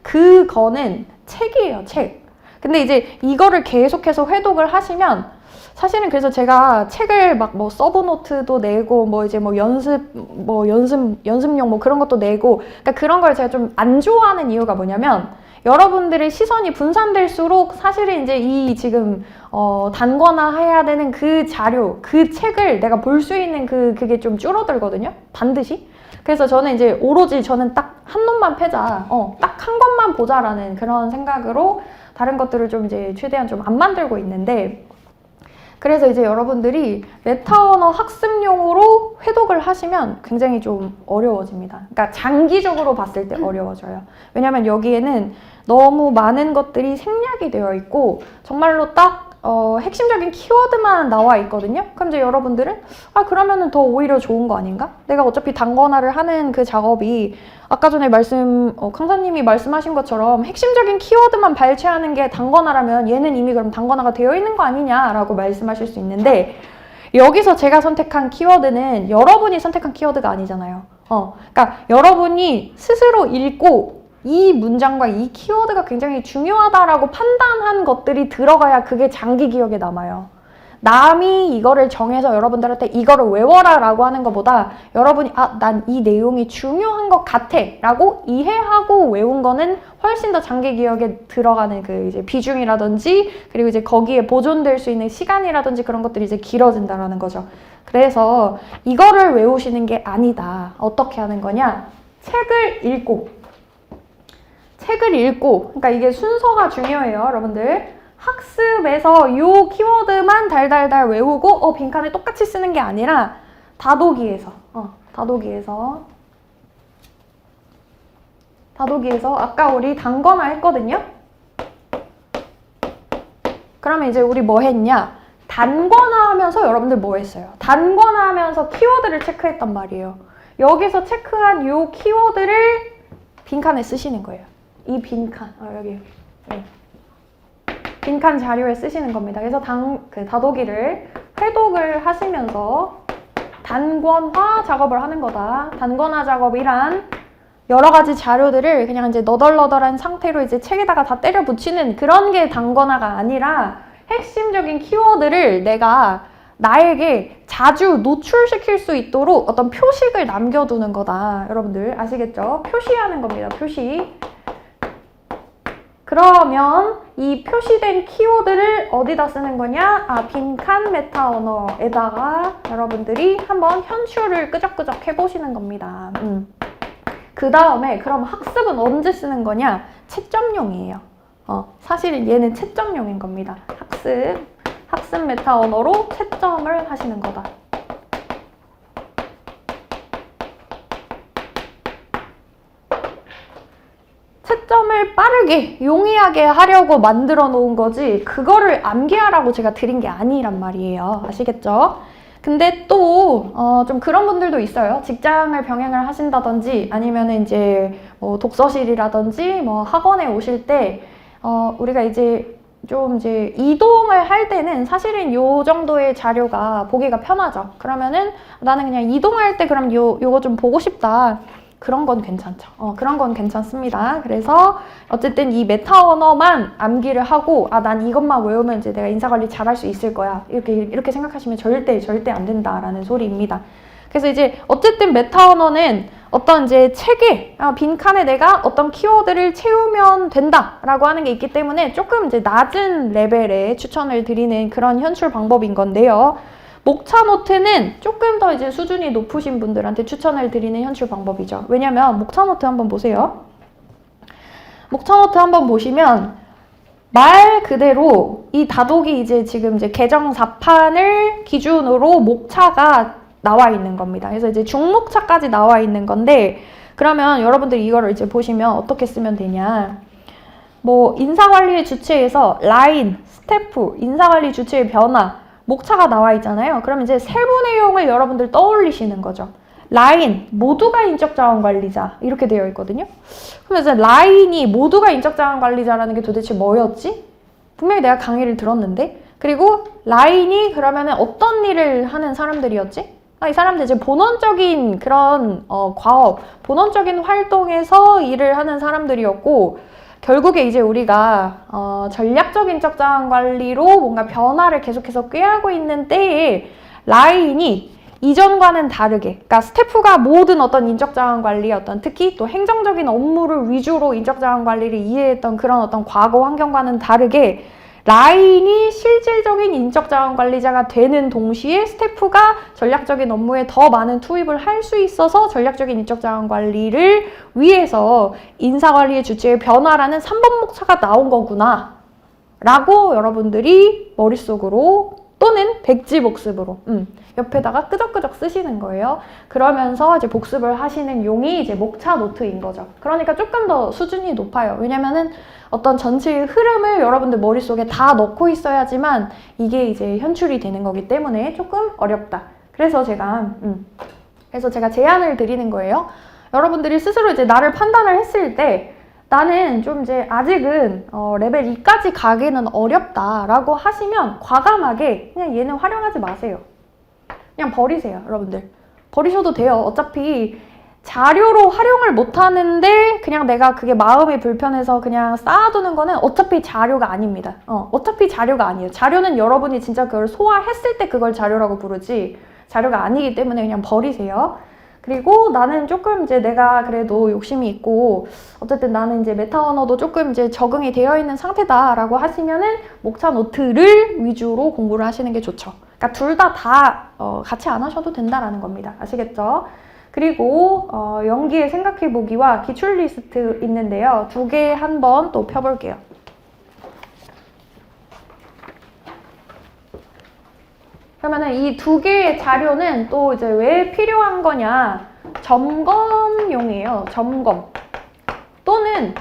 그거는 책이에요, 책. 근데 이제 이거를 계속해서 회독을 하시면, 사실은 그래서 제가 책을 막 뭐 서브노트도 내고 뭐 이제 뭐 연습용 뭐 그런 것도 내고, 그러니까 그런 걸 제가 좀 안 좋아하는 이유가 뭐냐면, 여러분들의 시선이 분산될수록 사실은 이제 이 지금 단거나 해야 되는 그 자료, 그 책을 내가 볼 수 있는 그게 좀 줄어들거든요. 반드시. 그래서 저는 이제 오로지 저는 딱 한 놈만 패자, 딱 한 것만 보자라는 그런 생각으로 다른 것들을 좀 이제 최대한 좀 안 만들고 있는데, 그래서 이제 여러분들이 메타 언어 학습용으로 회독을 하시면 굉장히 좀 어려워집니다. 그러니까 장기적으로 봤을 때 어려워져요. 왜냐면 여기에는 너무 많은 것들이 생략이 되어 있고 정말로 딱 핵심적인 키워드만 나와 있거든요. 그럼 이제 여러분들은 그러면은 더 오히려 좋은 거 아닌가? 내가 어차피 단권화를 하는 그 작업이 아까 전에 강사님이 말씀하신 것처럼 핵심적인 키워드만 발췌하는 게 단권화라면 얘는 이미 그럼 단권화가 되어 있는 거 아니냐라고 말씀하실 수 있는데, 여기서 제가 선택한 키워드는 여러분이 선택한 키워드가 아니잖아요. 그러니까 여러분이 스스로 읽고 이 문장과 이 키워드가 굉장히 중요하다라고 판단한 것들이 들어가야 그게 장기 기억에 남아요. 남이 이거를 정해서 여러분들한테 이거를 외워라 라고 하는 것보다 여러분이 난 이 내용이 중요한 것 같아 라고 이해하고 외운 거는 훨씬 더 장기 기억에 들어가는 그 이제 비중이라든지, 그리고 이제 거기에 보존될 수 있는 시간이라든지 그런 것들이 이제 길어진다라는 거죠. 그래서 이거를 외우시는 게 아니다. 어떻게 하는 거냐? 책을 읽고, 그러니까 이게 순서가 중요해요, 여러분들. 학습에서 요 키워드만 달달달 외우고 빈칸에 똑같이 쓰는 게 아니라 다독이에서 아까 우리 단거나 했거든요. 그러면 이제 우리 뭐 했냐? 단거나 하면서 여러분들 뭐 했어요? 단거나 하면서 키워드를 체크했단 말이에요. 여기서 체크한 요 키워드를 빈칸에 쓰시는 거예요. 이 빈칸, 여기. 네. 빈칸 자료에 쓰시는 겁니다. 그래서 다독이를 회독을 하시면서 단권화 작업을 하는 거다. 단권화 작업이란 여러 가지 자료들을 그냥 이제 너덜너덜한 상태로 이제 책에다가 다 때려 붙이는 그런 게 단권화가 아니라, 핵심적인 키워드를 내가 나에게 자주 노출시킬 수 있도록 어떤 표식을 남겨두는 거다. 여러분들 아시겠죠? 표시하는 겁니다. 표시. 그러면 이 표시된 키워드를 어디다 쓰는 거냐? 빈칸 메타 언어에다가 여러분들이 한번 현출을 끄적끄적 해보시는 겁니다. 그 다음에 그럼 학습은 언제 쓰는 거냐? 채점용이에요. 사실은 얘는 채점용인 겁니다. 학습 메타 언어로 채점을 하시는 거다. 채점을 빠르게 용이하게 하려고 만들어 놓은 거지, 그거를 암기하라고 제가 드린 게 아니란 말이에요. 아시겠죠? 근데 또 좀 그런 분들도 있어요. 직장을 병행을 하신다든지 아니면 이제 뭐 독서실이라든지 뭐 학원에 오실 때 우리가 이제 좀 이제 이동을 할 때는 사실은 요 정도의 자료가 보기가 편하죠. 그러면은 나는 그냥 이동할 때 그럼 요거 좀 보고 싶다. 그런 건 괜찮죠. 그런 건 괜찮습니다. 그래서 어쨌든 이 메타 언어만 암기를 하고 난 이것만 외우면 이제 내가 인사관리 잘할 수 있을 거야. 이렇게 생각하시면 절대 안 된다라는 소리입니다. 그래서 이제 어쨌든 메타 언어는 어떤 이제 책에 빈칸에 내가 어떤 키워드를 채우면 된다라고 하는 게 있기 때문에 조금 이제 낮은 레벨의 추천을 드리는 그런 현출 방법인 건데요. 목차 노트는 조금 더 이제 수준이 높으신 분들한테 추천을 드리는 현출 방법이죠. 왜냐면 목차 노트 한번 보세요. 목차 노트 한번 보시면 말 그대로 이 다독이 이제 지금 이제 개정 4판을 기준으로 목차가 나와 있는 겁니다. 그래서 이제 중목차까지 나와 있는 건데, 그러면 여러분들이 이거를 이제 보시면 어떻게 쓰면 되냐. 뭐 인사관리의 주체에서 라인, 스태프, 인사관리 주체의 변화, 목차가 나와 있잖아요. 그럼 이제 세부 내용을 여러분들 떠올리시는 거죠. 라인, 모두가 인적자원관리자 이렇게 되어 있거든요. 그러면 이제 라인이 모두가 인적자원관리자라는 게 도대체 뭐였지? 분명히 내가 강의를 들었는데. 그리고 라인이 그러면은 어떤 일을 하는 사람들이었지? 이 사람들 이제 본원적인 그런 과업, 본원적인 활동에서 일을 하는 사람들이었고, 결국에 이제 우리가 전략적 인적자원 관리로 뭔가 변화를 계속해서 꾀하고 있는 때에 라인이 이전과는 다르게, 그러니까 스태프가 모든 어떤 인적자원 관리, 특히 또 행정적인 업무를 위주로 인적자원 관리를 이해했던 그런 어떤 과거 환경과는 다르게 라인이 실질적인 인적자원 관리자가 되는 동시에 스태프가 전략적인 업무에 더 많은 투입을 할 수 있어서 전략적인 인적자원 관리를 위해서 인사관리의 주체의 변화라는 3번 목차가 나온 거구나 라고 여러분들이 머릿속으로 또는 백지 복습으로 옆에다가 끄적끄적 쓰시는 거예요. 그러면서 이제 복습을 하시는 용이 이제 목차 노트인 거죠. 그러니까 조금 더 수준이 높아요. 왜냐면은 어떤 전체의 흐름을 여러분들 머릿속에 다 넣고 있어야지만 이게 이제 현출이 되는 거기 때문에 조금 어렵다. 그래서 제가 제안을 드리는 거예요. 여러분들이 스스로 이제 나를 판단을 했을 때 나는 좀 이제 아직은 레벨 2까지 가기는 어렵다라고 하시면 과감하게 그냥 얘는 활용하지 마세요. 그냥 버리세요, 여러분들. 버리셔도 돼요. 어차피 자료로 활용을 못하는데 그냥 내가 그게 마음이 불편해서 그냥 쌓아두는 거는 어차피 자료가 아닙니다. 어차피 자료가 아니에요. 자료는 여러분이 진짜 그걸 소화했을 때 그걸 자료라고 부르지 자료가 아니기 때문에 그냥 버리세요. 그리고 나는 조금 이제 내가 그래도 욕심이 있고 어쨌든 나는 이제 메타 언어도 조금 이제 적응이 되어 있는 상태다라고 하시면은 목차 노트를 위주로 공부를 하시는 게 좋죠. 그러니까 둘 다 같이 안 하셔도 된다라는 겁니다. 아시겠죠? 그리고 연기의 생각해보기와 기출 리스트 있는데요. 두 개 한번 또 펴볼게요. 그러면은 이 두 개의 자료는 또 이제 왜 필요한 거냐? 점검용이에요. 점검. 또는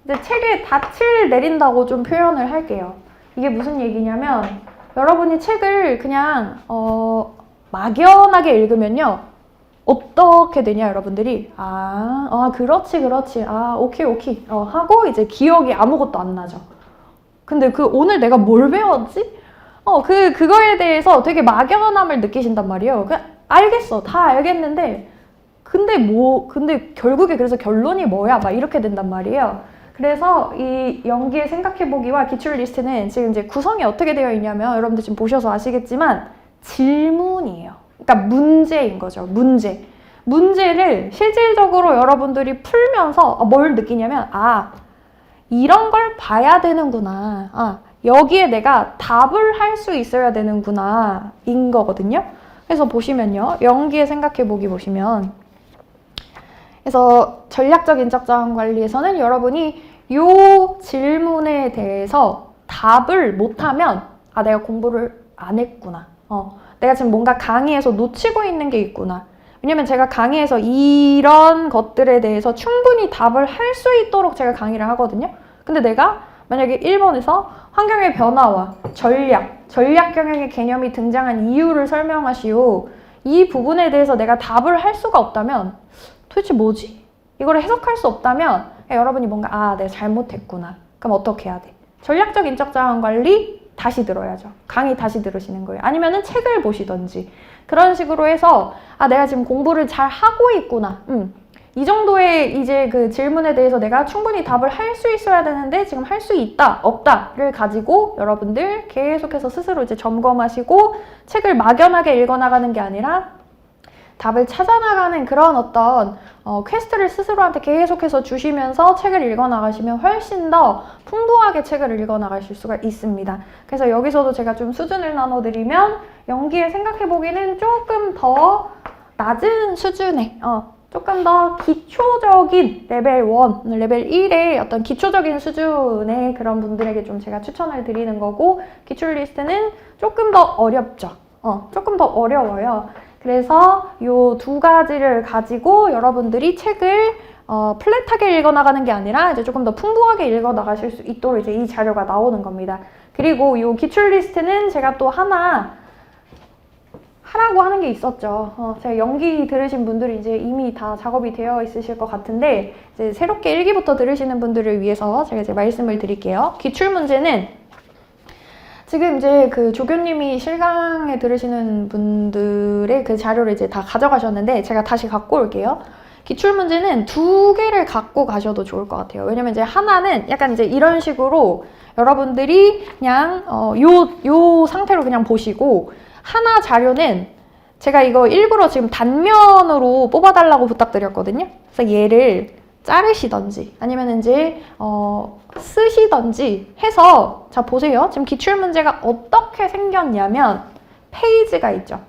이제 책에 닻을 내린다고 좀 표현을 할게요. 이게 무슨 얘기냐면 여러분이 책을 그냥 막연하게 읽으면요. 어떻게 되냐 여러분들이 그렇지 오케이 하고 이제 기억이 아무것도 안 나죠. 근데 오늘 내가 뭘 배웠지? 그거에 대해서 되게 막연함을 느끼신단 말이에요. 알겠어. 다 알겠는데, 근데 결국에 그래서 결론이 뭐야? 막 이렇게 된단 말이에요. 그래서 이 연기의 생각해보기와 기출 리스트는 지금 이제 구성이 어떻게 되어 있냐면, 여러분들 지금 보셔서 아시겠지만, 질문이에요. 그러니까 문제인 거죠. 문제를 실질적으로 여러분들이 풀면서 뭘 느끼냐면, 이런 걸 봐야 되는구나. 여기에 내가 답을 할 수 있어야 되는구나 인 거거든요. 그래서 보시면요. 연기의 생각해보기 보시면 그래서 전략적 인적자원 관리에서는 여러분이 이 질문에 대해서 답을 못하면 내가 공부를 안 했구나. 내가 지금 뭔가 강의에서 놓치고 있는 게 있구나. 왜냐면 제가 강의에서 이런 것들에 대해서 충분히 답을 할 수 있도록 제가 강의를 하거든요. 근데 내가 만약에 1번에서 환경의 변화와 전략 경영의 개념이 등장한 이유를 설명하시오. 이 부분에 대해서 내가 답을 할 수가 없다면 도대체 뭐지? 이걸 해석할 수 없다면 여러분이 뭔가 내가 잘못했구나. 그럼 어떻게 해야 돼? 전략적 인적자원 관리 다시 들어야죠. 강의 다시 들으시는 거예요. 아니면은 책을 보시던지 그런 식으로 해서 내가 지금 공부를 잘 하고 있구나. 이 정도의 이제 그 질문에 대해서 내가 충분히 답을 할 수 있어야 되는데 지금 할 수 있다, 없다를 가지고 여러분들 계속해서 스스로 이제 점검하시고 책을 막연하게 읽어나가는 게 아니라 답을 찾아나가는 그런 어떤 퀘스트를 스스로한테 계속해서 주시면서 책을 읽어나가시면 훨씬 더 풍부하게 책을 읽어나가실 수가 있습니다. 그래서 여기서도 제가 좀 수준을 나눠드리면 연기에 생각해보기는 조금 더 낮은 수준의 조금 더 기초적인 레벨 1, 레벨 1의 어떤 기초적인 수준의 그런 분들에게 좀 제가 추천을 드리는 거고 기출 리스트는 조금 더 어렵죠. 조금 더 어려워요. 그래서 요 두 가지를 가지고 여러분들이 책을 플랫하게 읽어나가는 게 아니라 이제 조금 더 풍부하게 읽어나가실 수 있도록 이제 이 자료가 나오는 겁니다. 그리고 요 기출 리스트는 제가 또 하나 하라고 하는 게 있었죠. 제가 연기 들으신 분들이 이제 이미 다 작업이 되어 있으실 것 같은데, 이제 새롭게 1기부터 들으시는 분들을 위해서 제가 이제 말씀을 드릴게요. 기출 문제는 지금 이제 그 조교님이 실강에 들으시는 분들의 그 자료를 이제 다 가져가셨는데, 제가 다시 갖고 올게요. 기출 문제는 두 개를 갖고 가셔도 좋을 것 같아요. 왜냐면 이제 하나는 약간 이제 이런 식으로 여러분들이 그냥 요 상태로 그냥 보시고, 하나 자료는 제가 이거 일부러 지금 단면으로 뽑아달라고 부탁드렸거든요. 그래서 얘를 자르시던지 아니면 이제 쓰시던지 해서, 자 보세요. 지금 기출문제가 어떻게 생겼냐면 페이지가 있죠.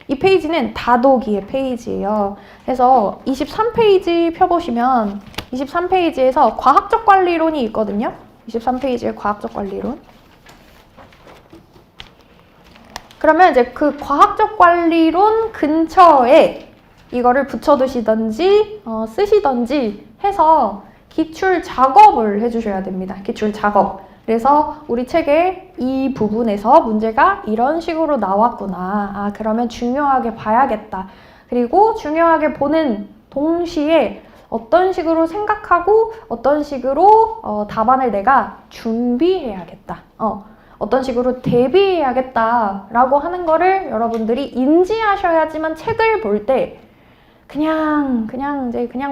이 페이지는 다독이의 페이지예요. 그래서 23페이지 펴보시면 23페이지에서 과학적 관리론이 있거든요. 23페이지에 과학적 관리론. 그러면 이제 그 과학적 관리론 근처에 이거를 붙여두시던지 쓰시던지 해서 기출 작업을 해주셔야 됩니다. 기출 작업. 그래서 우리 책의 이 부분에서 문제가 이런 식으로 나왔구나. 아, 그러면 중요하게 봐야겠다. 그리고 중요하게 보는 동시에 어떤 식으로 생각하고 어떤 식으로 답안을 내가 준비해야겠다. 어떤 식으로 대비해야겠다라고 하는 거를 여러분들이 인지하셔야지만 책을 볼 때 그냥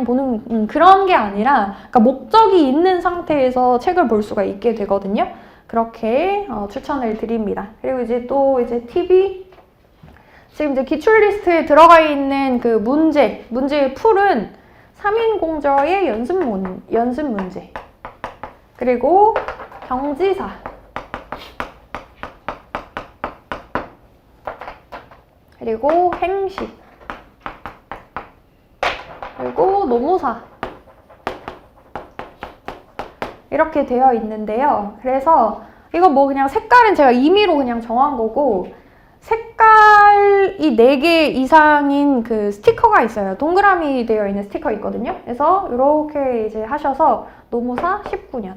보는 그런 게 아니라, 그러니까 목적이 있는 상태에서 책을 볼 수가 있게 되거든요. 그렇게 추천을 드립니다. 그리고 이제 또 이제 팁이, 지금 이제 기출 리스트에 들어가 있는 그 문제의 풀은 3인 공저의 연습 문제, 그리고 경지사, 그리고 행식, 그리고 노무사, 이렇게 되어 있는데요. 그래서 이거 뭐 그냥 색깔은 제가 임의로 그냥 정한 거고, 색깔이 4개 이상인 그 스티커가 있어요. 동그라미 되어 있는 스티커 있거든요. 그래서 이렇게 이제 하셔서 노무사 19년.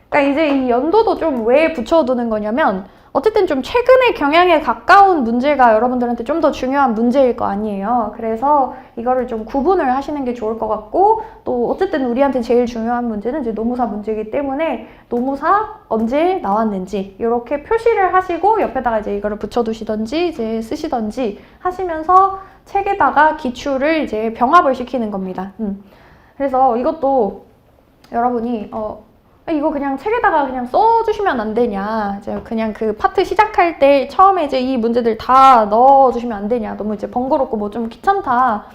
그러니까 이제 이 연도도 좀 왜 붙여두는 거냐면, 어쨌든 좀 최근의 경향에 가까운 문제가 여러분들한테 좀 더 중요한 문제일 거 아니에요. 그래서 이거를 좀 구분을 하시는 게 좋을 것 같고, 또 어쨌든 우리한테 제일 중요한 문제는 이제 노무사 문제이기 때문에 노무사 언제 나왔는지 이렇게 표시를 하시고 옆에다가 이제 이거를 붙여두시던지 이제 쓰시던지 하시면서 책에다가 기출을 이제 병합을 시키는 겁니다. 그래서 이것도 여러분이 이거 그냥 책에다가 그냥 써주시면 안 되냐, 이제 그냥 그 파트 시작할 때 처음에 이제 이 문제들 다 넣어주시면 안 되냐, 너무 이제 번거롭고 뭐 좀 귀찮다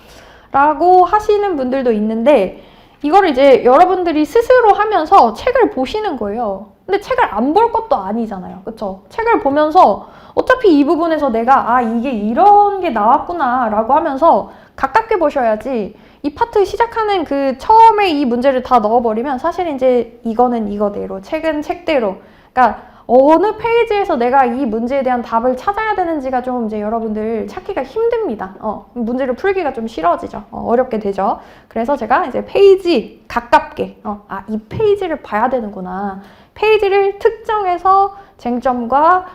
라고 하시는 분들도 있는데, 이거를 이제 여러분들이 스스로 하면서 책을 보시는 거예요. 근데 책을 안 볼 것도 아니잖아요. 그쵸? 책을 보면서 어차피 이 부분에서 내가 이게 이런 게 나왔구나 라고 하면서 가깝게 보셔야지, 이 파트 시작하는 그 처음에 이 문제를 다 넣어버리면 사실 이제 이거는 이거대로, 책은 책대로, 그러니까 어느 페이지에서 내가 이 문제에 대한 답을 찾아야 되는지가 좀 이제 여러분들 찾기가 힘듭니다. 문제를 풀기가 좀 싫어지죠. 어렵게 되죠. 그래서 제가 이제 페이지 가깝게, 이 페이지를 봐야 되는구나. 페이지를 특정해서 쟁점과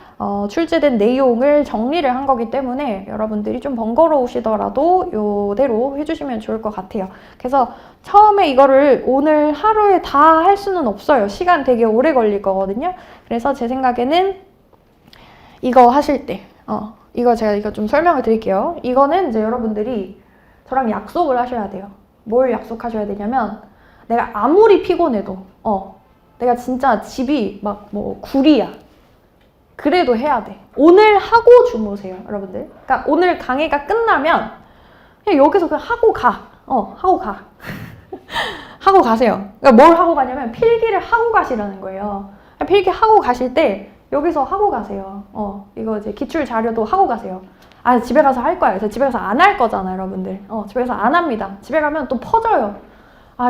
출제된 내용을 정리를 한 거기 때문에 여러분들이 좀 번거로우시더라도 이대로 해주시면 좋을 것 같아요. 그래서 처음에 이거를 오늘 하루에 다 할 수는 없어요. 시간 되게 오래 걸릴 거거든요. 그래서 제 생각에는 이거 하실 때, 제가 이거 좀 설명을 드릴게요. 이거는 이제 여러분들이 저랑 약속을 하셔야 돼요. 뭘 약속하셔야 되냐면, 내가 아무리 피곤해도, 내가 진짜 집이 막 뭐 구리야. 그래도 해야 돼. 오늘 하고 주무세요, 여러분들. 그러니까 오늘 강의가 끝나면 그냥 여기서 그냥 하고 가. 하고 가. 하고 가세요. 그러니까 뭘 하고 가냐면 필기를 하고 가시라는 거예요. 필기 하고 가실 때 여기서 하고 가세요. 이거 이제 기출 자료도 하고 가세요. 집에 가서 할 거야. 그래서 집에 가서 안 할 거잖아요, 여러분들. 집에 가서 안 합니다. 집에 가면 또 퍼져요.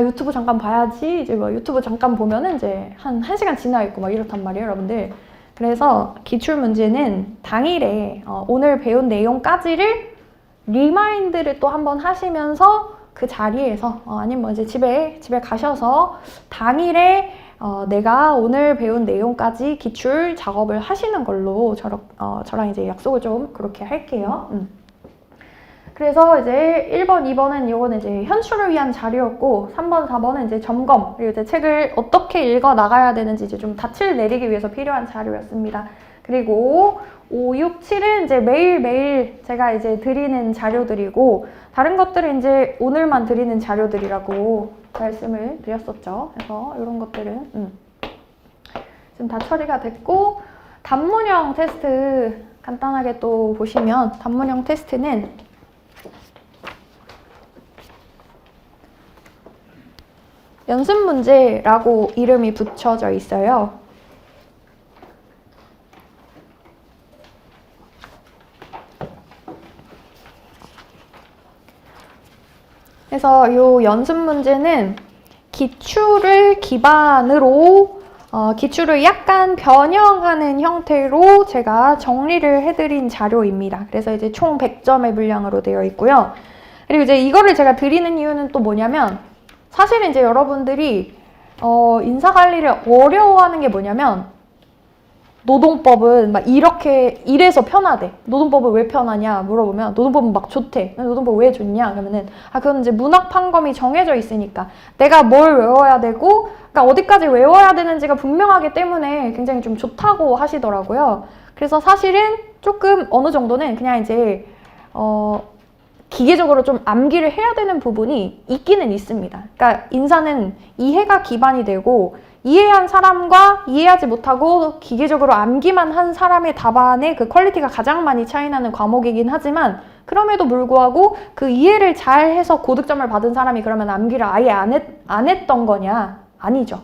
유튜브 잠깐 봐야지. 이제 뭐 유튜브 잠깐 보면은 이제 한 1시간 지나 있고 막 이렇단 말이에요, 여러분들. 그래서 기출 문제는 당일에 오늘 배운 내용까지를 리마인드를 또 한번 하시면서 그 자리에서 아니면 뭐 이제 집에 가셔서 당일에 내가 오늘 배운 내용까지 기출 작업을 하시는 걸로 저랑 이제 약속을 좀 그렇게 할게요. 그래서 이제 1번, 2번은 요거는 이제 현출을 위한 자료였고 3번, 4번은 이제 점검 그리고 이제 책을 어떻게 읽어 나가야 되는지 이제 좀 닻을 내리기 위해서 필요한 자료였습니다. 그리고 5, 6, 7은 이제 매일매일 제가 이제 드리는 자료들이고 다른 것들은 이제 오늘만 드리는 자료들이라고 말씀을 드렸었죠. 그래서 이런 것들은 지금 다 처리가 됐고 단문형 테스트 간단하게 또 보시면 단문형 테스트는 연습 문제라고 이름이 붙여져 있어요. 그래서 이 연습 문제는 기출을 기반으로 기출을 약간 변형하는 형태로 제가 정리를 해드린 자료입니다. 그래서 이제 총 100점의 분량으로 되어 있고요. 그리고 이제 이거를 제가 드리는 이유는 또 뭐냐면 사실은 이제 여러분들이 인사관리를 어려워하는 게 뭐냐면 노동법은 막 이래서 편하대. 노동법은 왜 편하냐 물어보면 노동법은 막 좋대. 노동법 왜 좋냐? 그러면은 그건 이제 문학 판검이 정해져 있으니까 내가 뭘 외워야 되고 그러니까 어디까지 외워야 되는지가 분명하기 때문에 굉장히 좀 좋다고 하시더라고요. 그래서 사실은 조금 어느 정도는 그냥 이제 기계적으로 좀 암기를 해야 되는 부분이 있기는 있습니다. 그러니까 인사는 이해가 기반이 되고 이해한 사람과 이해하지 못하고 기계적으로 암기만 한 사람의 답안의 그 퀄리티가 가장 많이 차이나는 과목이긴 하지만 그럼에도 불구하고 그 이해를 잘 해서 고득점을 받은 사람이 그러면 암기를 아예 안 했던 거냐? 아니죠.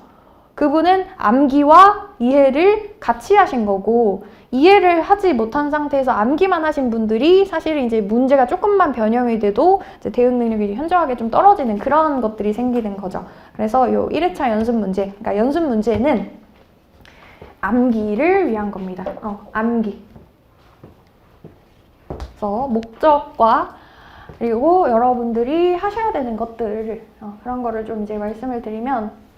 그분은 암기와 이해를 같이 하신 거고 이해를 하지 못한 상태에서 암기만 하신 분들이 사실은 이제 문제가 조금만 변형이 돼도 이제 대응 능력이 현저하게 좀 떨어지는 그런 것들이 생기는 거죠. 그래서 요 1회차 연습 문제, 그러니까 연습 문제는 암기를 위한 겁니다. 암기. 그래서 목적과 그리고 여러분들이 하셔야 되는 것들 그런 거를 좀 이제 말씀을 드리면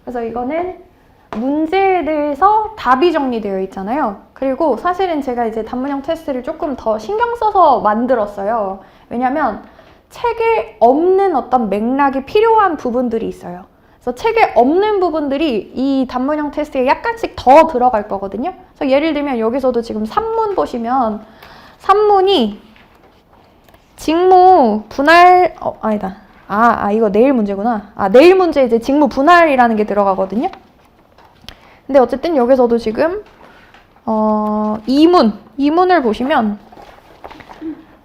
그래서 이거는 문제에 대해서 답이 정리되어 있잖아요. 그리고 사실은 제가 이제 단문형 테스트를 조금 더 신경 써서 만들었어요. 왜냐면 책에 없는 어떤 맥락이 필요한 부분들이 있어요. 그래서 책에 없는 부분들이 이 단문형 테스트에 약간씩 더 들어갈 거거든요. 그래서 예를 들면 여기서도 지금 산문 보시면 산문이 직무 분할 아니다. 이거 내일 문제구나. 내일 문제 이제 직무 분할이라는 게 들어가거든요. 근데 어쨌든 여기서도 지금 이문을 보시면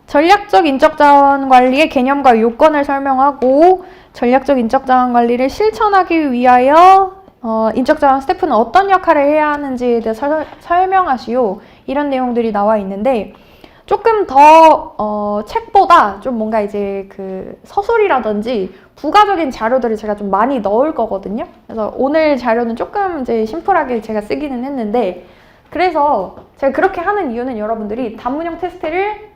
전략적 인적자원 관리의 개념과 요건을 설명하고 전략적 인적자원 관리를 실천하기 위하여 인적자원 스태프는 어떤 역할을 해야 하는지에 대해서 설명하시오. 이런 내용들이 나와 있는데 조금 더 책보다 좀 뭔가 이제 그 서술이라든지 부가적인 자료들을 제가 좀 많이 넣을 거거든요. 그래서 오늘 자료는 조금 이제 심플하게 제가 쓰기는 했는데 그래서 제가 그렇게 하는 이유는 여러분들이 단문형 테스트를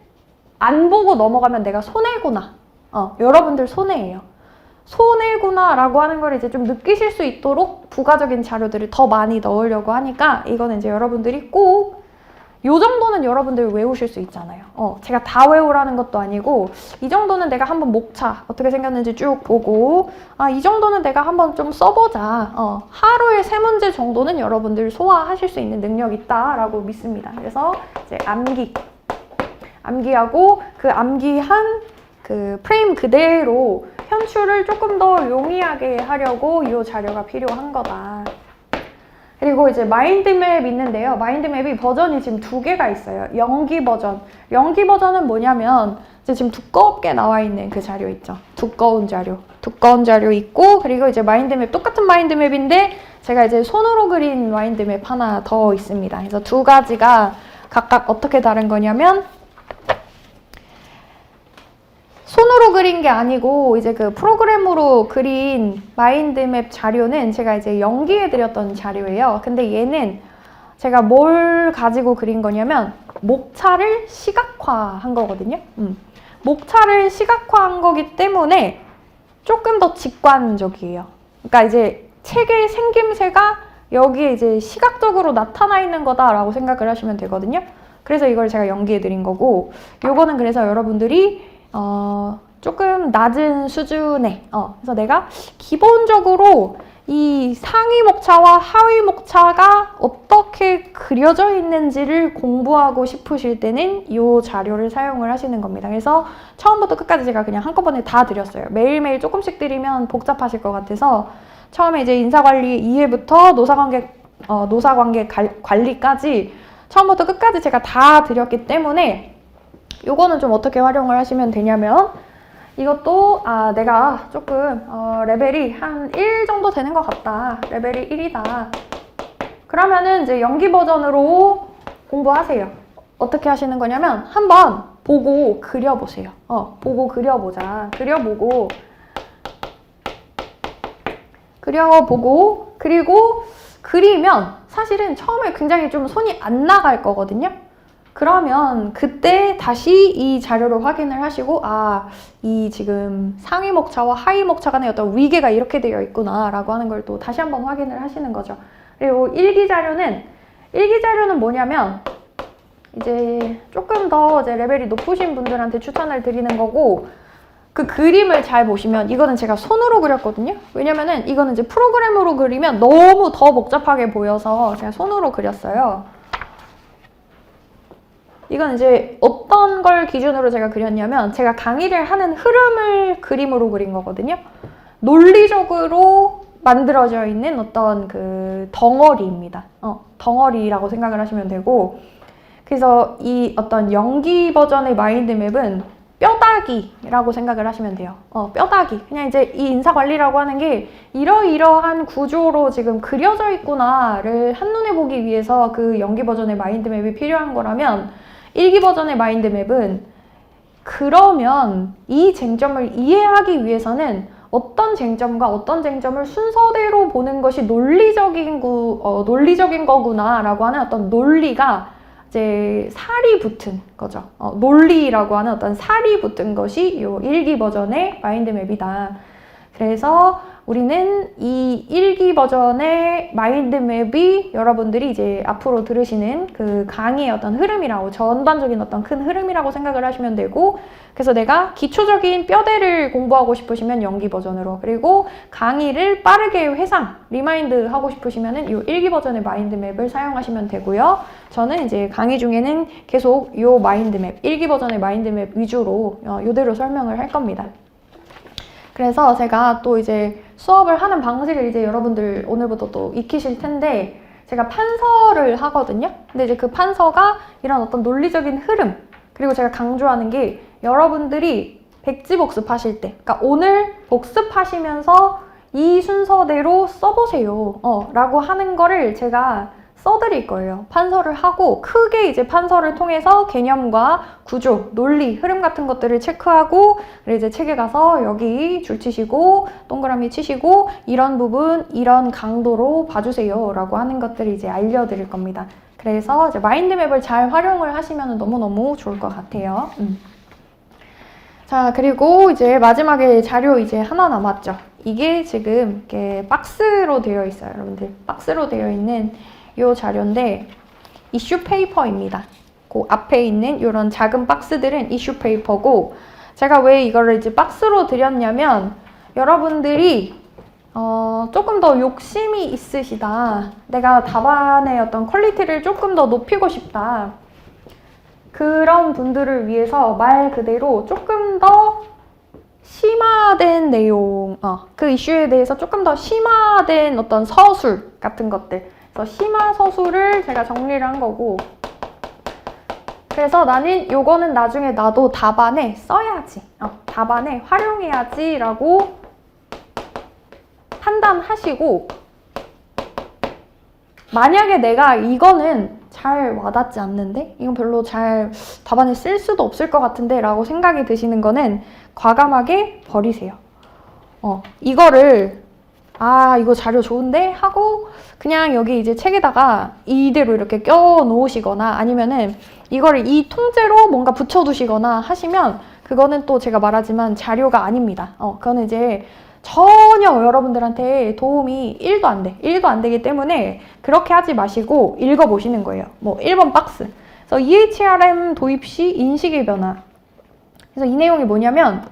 안 보고 넘어가면 내가 손해구나. 여러분들 손해예요. 손해구나 라고 하는 걸 이제 좀 느끼실 수 있도록 부가적인 자료들을 더 많이 넣으려고 하니까 이거는 이제 여러분들이 꼭 요 정도는 여러분들 외우실 수 있잖아요. 제가 다 외우라는 것도 아니고 이 정도는 내가 한번 목차 어떻게 생겼는지 쭉 보고 이 정도는 내가 한번 좀 써보자. 하루에 3문제 정도는 여러분들 소화하실 수 있는 능력이 있다라고 믿습니다. 그래서 이제 암기하고 그 암기한 그 프레임 그대로 현출을 조금 더 용이하게 하려고 이 자료가 필요한 거다. 그리고 이제 마인드맵 있는데요. 마인드맵이 버전이 지금 2개가 있어요. 연기 버전. 연기 버전은 뭐냐면 이제 지금 두껍게 나와 있는 그 자료 있죠. 두꺼운 자료 있고 그리고 이제 마인드맵 똑같은 마인드맵인데 제가 이제 손으로 그린 마인드맵 하나 더 있습니다. 그래서 2가지가 각각 어떻게 다른 거냐면 손으로 그린 게 아니고 이제 그 프로그램으로 그린 마인드맵 자료는 제가 이제 연기해 드렸던 자료예요. 근데 얘는 제가 뭘 가지고 그린 거냐면 목차를 시각화한 거거든요. 목차를 시각화한 거기 때문에 조금 더 직관적이에요. 그러니까 이제 책의 생김새가 여기에 이제 시각적으로 나타나 있는 거다라고 생각을 하시면 되거든요. 그래서 이걸 제가 연기해 드린 거고, 요거는 그래서 여러분들이 조금 낮은 수준의 그래서 내가 기본적으로 이 상위 목차와 하위 목차가 어떻게 그려져 있는지를 공부하고 싶으실 때는 이 자료를 사용을 하시는 겁니다. 그래서 처음부터 끝까지 제가 그냥 한꺼번에 다 드렸어요. 매일매일 조금씩 드리면 복잡하실 것 같아서 처음에 이제 인사관리 2회부터 노사관계 관리까지 처음부터 끝까지 제가 다 드렸기 때문에 요거는 좀 어떻게 활용을 하시면 되냐면, 이것도 내가 조금 레벨이 한 1 정도 되는 것 같다, 레벨이 1이다, 그러면은 이제 연기 버전으로 공부하세요. 어떻게 하시는 거냐면 한번 보고 그려보세요. 보고 그려보자. 그려보고 그리고 그리면 사실은 처음에 굉장히 좀 손이 안 나갈 거거든요. 그러면 그때 다시 이 자료를 확인을 하시고 이 지금 상위 목차와 하위 목차 간의 어떤 위계가 이렇게 되어 있구나 라고 하는 걸 또 다시 한번 확인을 하시는 거죠. 그리고 일기 자료는 뭐냐면 이제 조금 더 이제 레벨이 높으신 분들한테 추천을 드리는 거고, 그 그림을 잘 보시면 이거는 제가 손으로 그렸거든요. 왜냐면은 이거는 이제 프로그램으로 그리면 너무 더 복잡하게 보여서 제가 손으로 그렸어요. 이건 이제 어떤 걸 기준으로 제가 그렸냐면, 제가 강의를 하는 흐름을 그림으로 그린 거거든요. 논리적으로 만들어져 있는 어떤 그 덩어리입니다. 덩어리라고 생각을 하시면 되고, 그래서 이 어떤 연기 버전의 마인드맵은 뼈다귀라고 생각을 하시면 돼요. 뼈다귀. 그냥 이제 이 인사관리라고 하는 게 이러이러한 구조로 지금 그려져 있구나를 한눈에 보기 위해서 그 연기 버전의 마인드맵이 필요한 거라면, 일기 버전의 마인드맵은 그러면 이 쟁점을 이해하기 위해서는 어떤 쟁점과 어떤 쟁점을 순서대로 보는 것이 논리적인 거구나 라고 하는 어떤 논리가 이제 살이 붙은 거죠. 논리라고 하는 어떤 살이 붙은 것이 이 일기 버전의 마인드맵이다. 그래서 우리는 이 일기 버전의 마인드맵이 여러분들이 이제 앞으로 들으시는 그 강의의 어떤 흐름이라고, 전반적인 어떤 큰 흐름이라고 생각을 하시면 되고, 그래서 내가 기초적인 뼈대를 공부하고 싶으시면 연기 버전으로, 그리고 강의를 빠르게 리마인드 하고 싶으시면은 이 일기 버전의 마인드맵을 사용하시면 되고요. 저는 이제 강의 중에는 계속 이 마인드맵, 일기 버전의 마인드맵 위주로 이대로 설명을 할 겁니다. 그래서 제가 또 이제 수업을 하는 방식을 이제 여러분들 오늘부터 또 익히실 텐데, 제가 판서를 하거든요. 근데 이제 그 판서가 이런 어떤 논리적인 흐름, 그리고 제가 강조하는 게 여러분들이 백지 복습하실 때, 그러니까 오늘 복습하시면서 이 순서대로 써보세요 라고 하는 거를 제가 써드릴 거예요. 판서를 하고 크게 이제 판서를 통해서 개념과 구조, 논리, 흐름 같은 것들을 체크하고, 그리고 이제 책에 가서 여기 줄 치시고 동그라미 치시고 이런 부분 이런 강도로 봐주세요 라고 하는 것들을 이제 알려드릴 겁니다. 그래서 이제 마인드맵을 잘 활용을 하시면 너무너무 좋을 것 같아요. 자, 그리고 이제 마지막에 자료 이제 하나 남았죠. 이게 지금 이렇게 박스로 되어 있어요. 여러분들 박스로 되어 있는 이 자료인데 이슈 페이퍼입니다. 그 앞에 있는 이런 작은 박스들은 이슈 페이퍼고, 제가 왜 이거를 이제 박스로 드렸냐면, 여러분들이 조금 더 욕심이 있으시다, 내가 답안의 어떤 퀄리티를 조금 더 높이고 싶다, 그런 분들을 위해서 말 그대로 조금 더 심화된 내용, 그 이슈에 대해서 조금 더 심화된 어떤 서술 같은 것들, 그래서 심화 서술을 제가 정리를 한 거고, 그래서 나는 요거는 나중에 나도 답안에 써야지, 답안에 활용해야지 라고 판단하시고, 만약에 내가 이거는 잘 와닿지 않는데, 이건 별로 잘 답안에 쓸 수도 없을 것 같은데 라고 생각이 드시는 거는 과감하게 버리세요. 이거를 아, 이거 자료 좋은데? 하고 그냥 여기 이제 책에다가 이대로 이렇게 껴 놓으시거나 아니면은 이거를 이 통째로 뭔가 붙여두시거나 하시면 그거는 또 제가 말하지만 자료가 아닙니다. 그거는 이제 전혀 여러분들한테 도움이 1도 안 돼. 1도 안 되기 때문에 그렇게 하지 마시고 읽어보시는 거예요. 뭐 1번 박스. 그래서 EHRM 도입 시 인식의 변화. 그래서 이 내용이 뭐냐면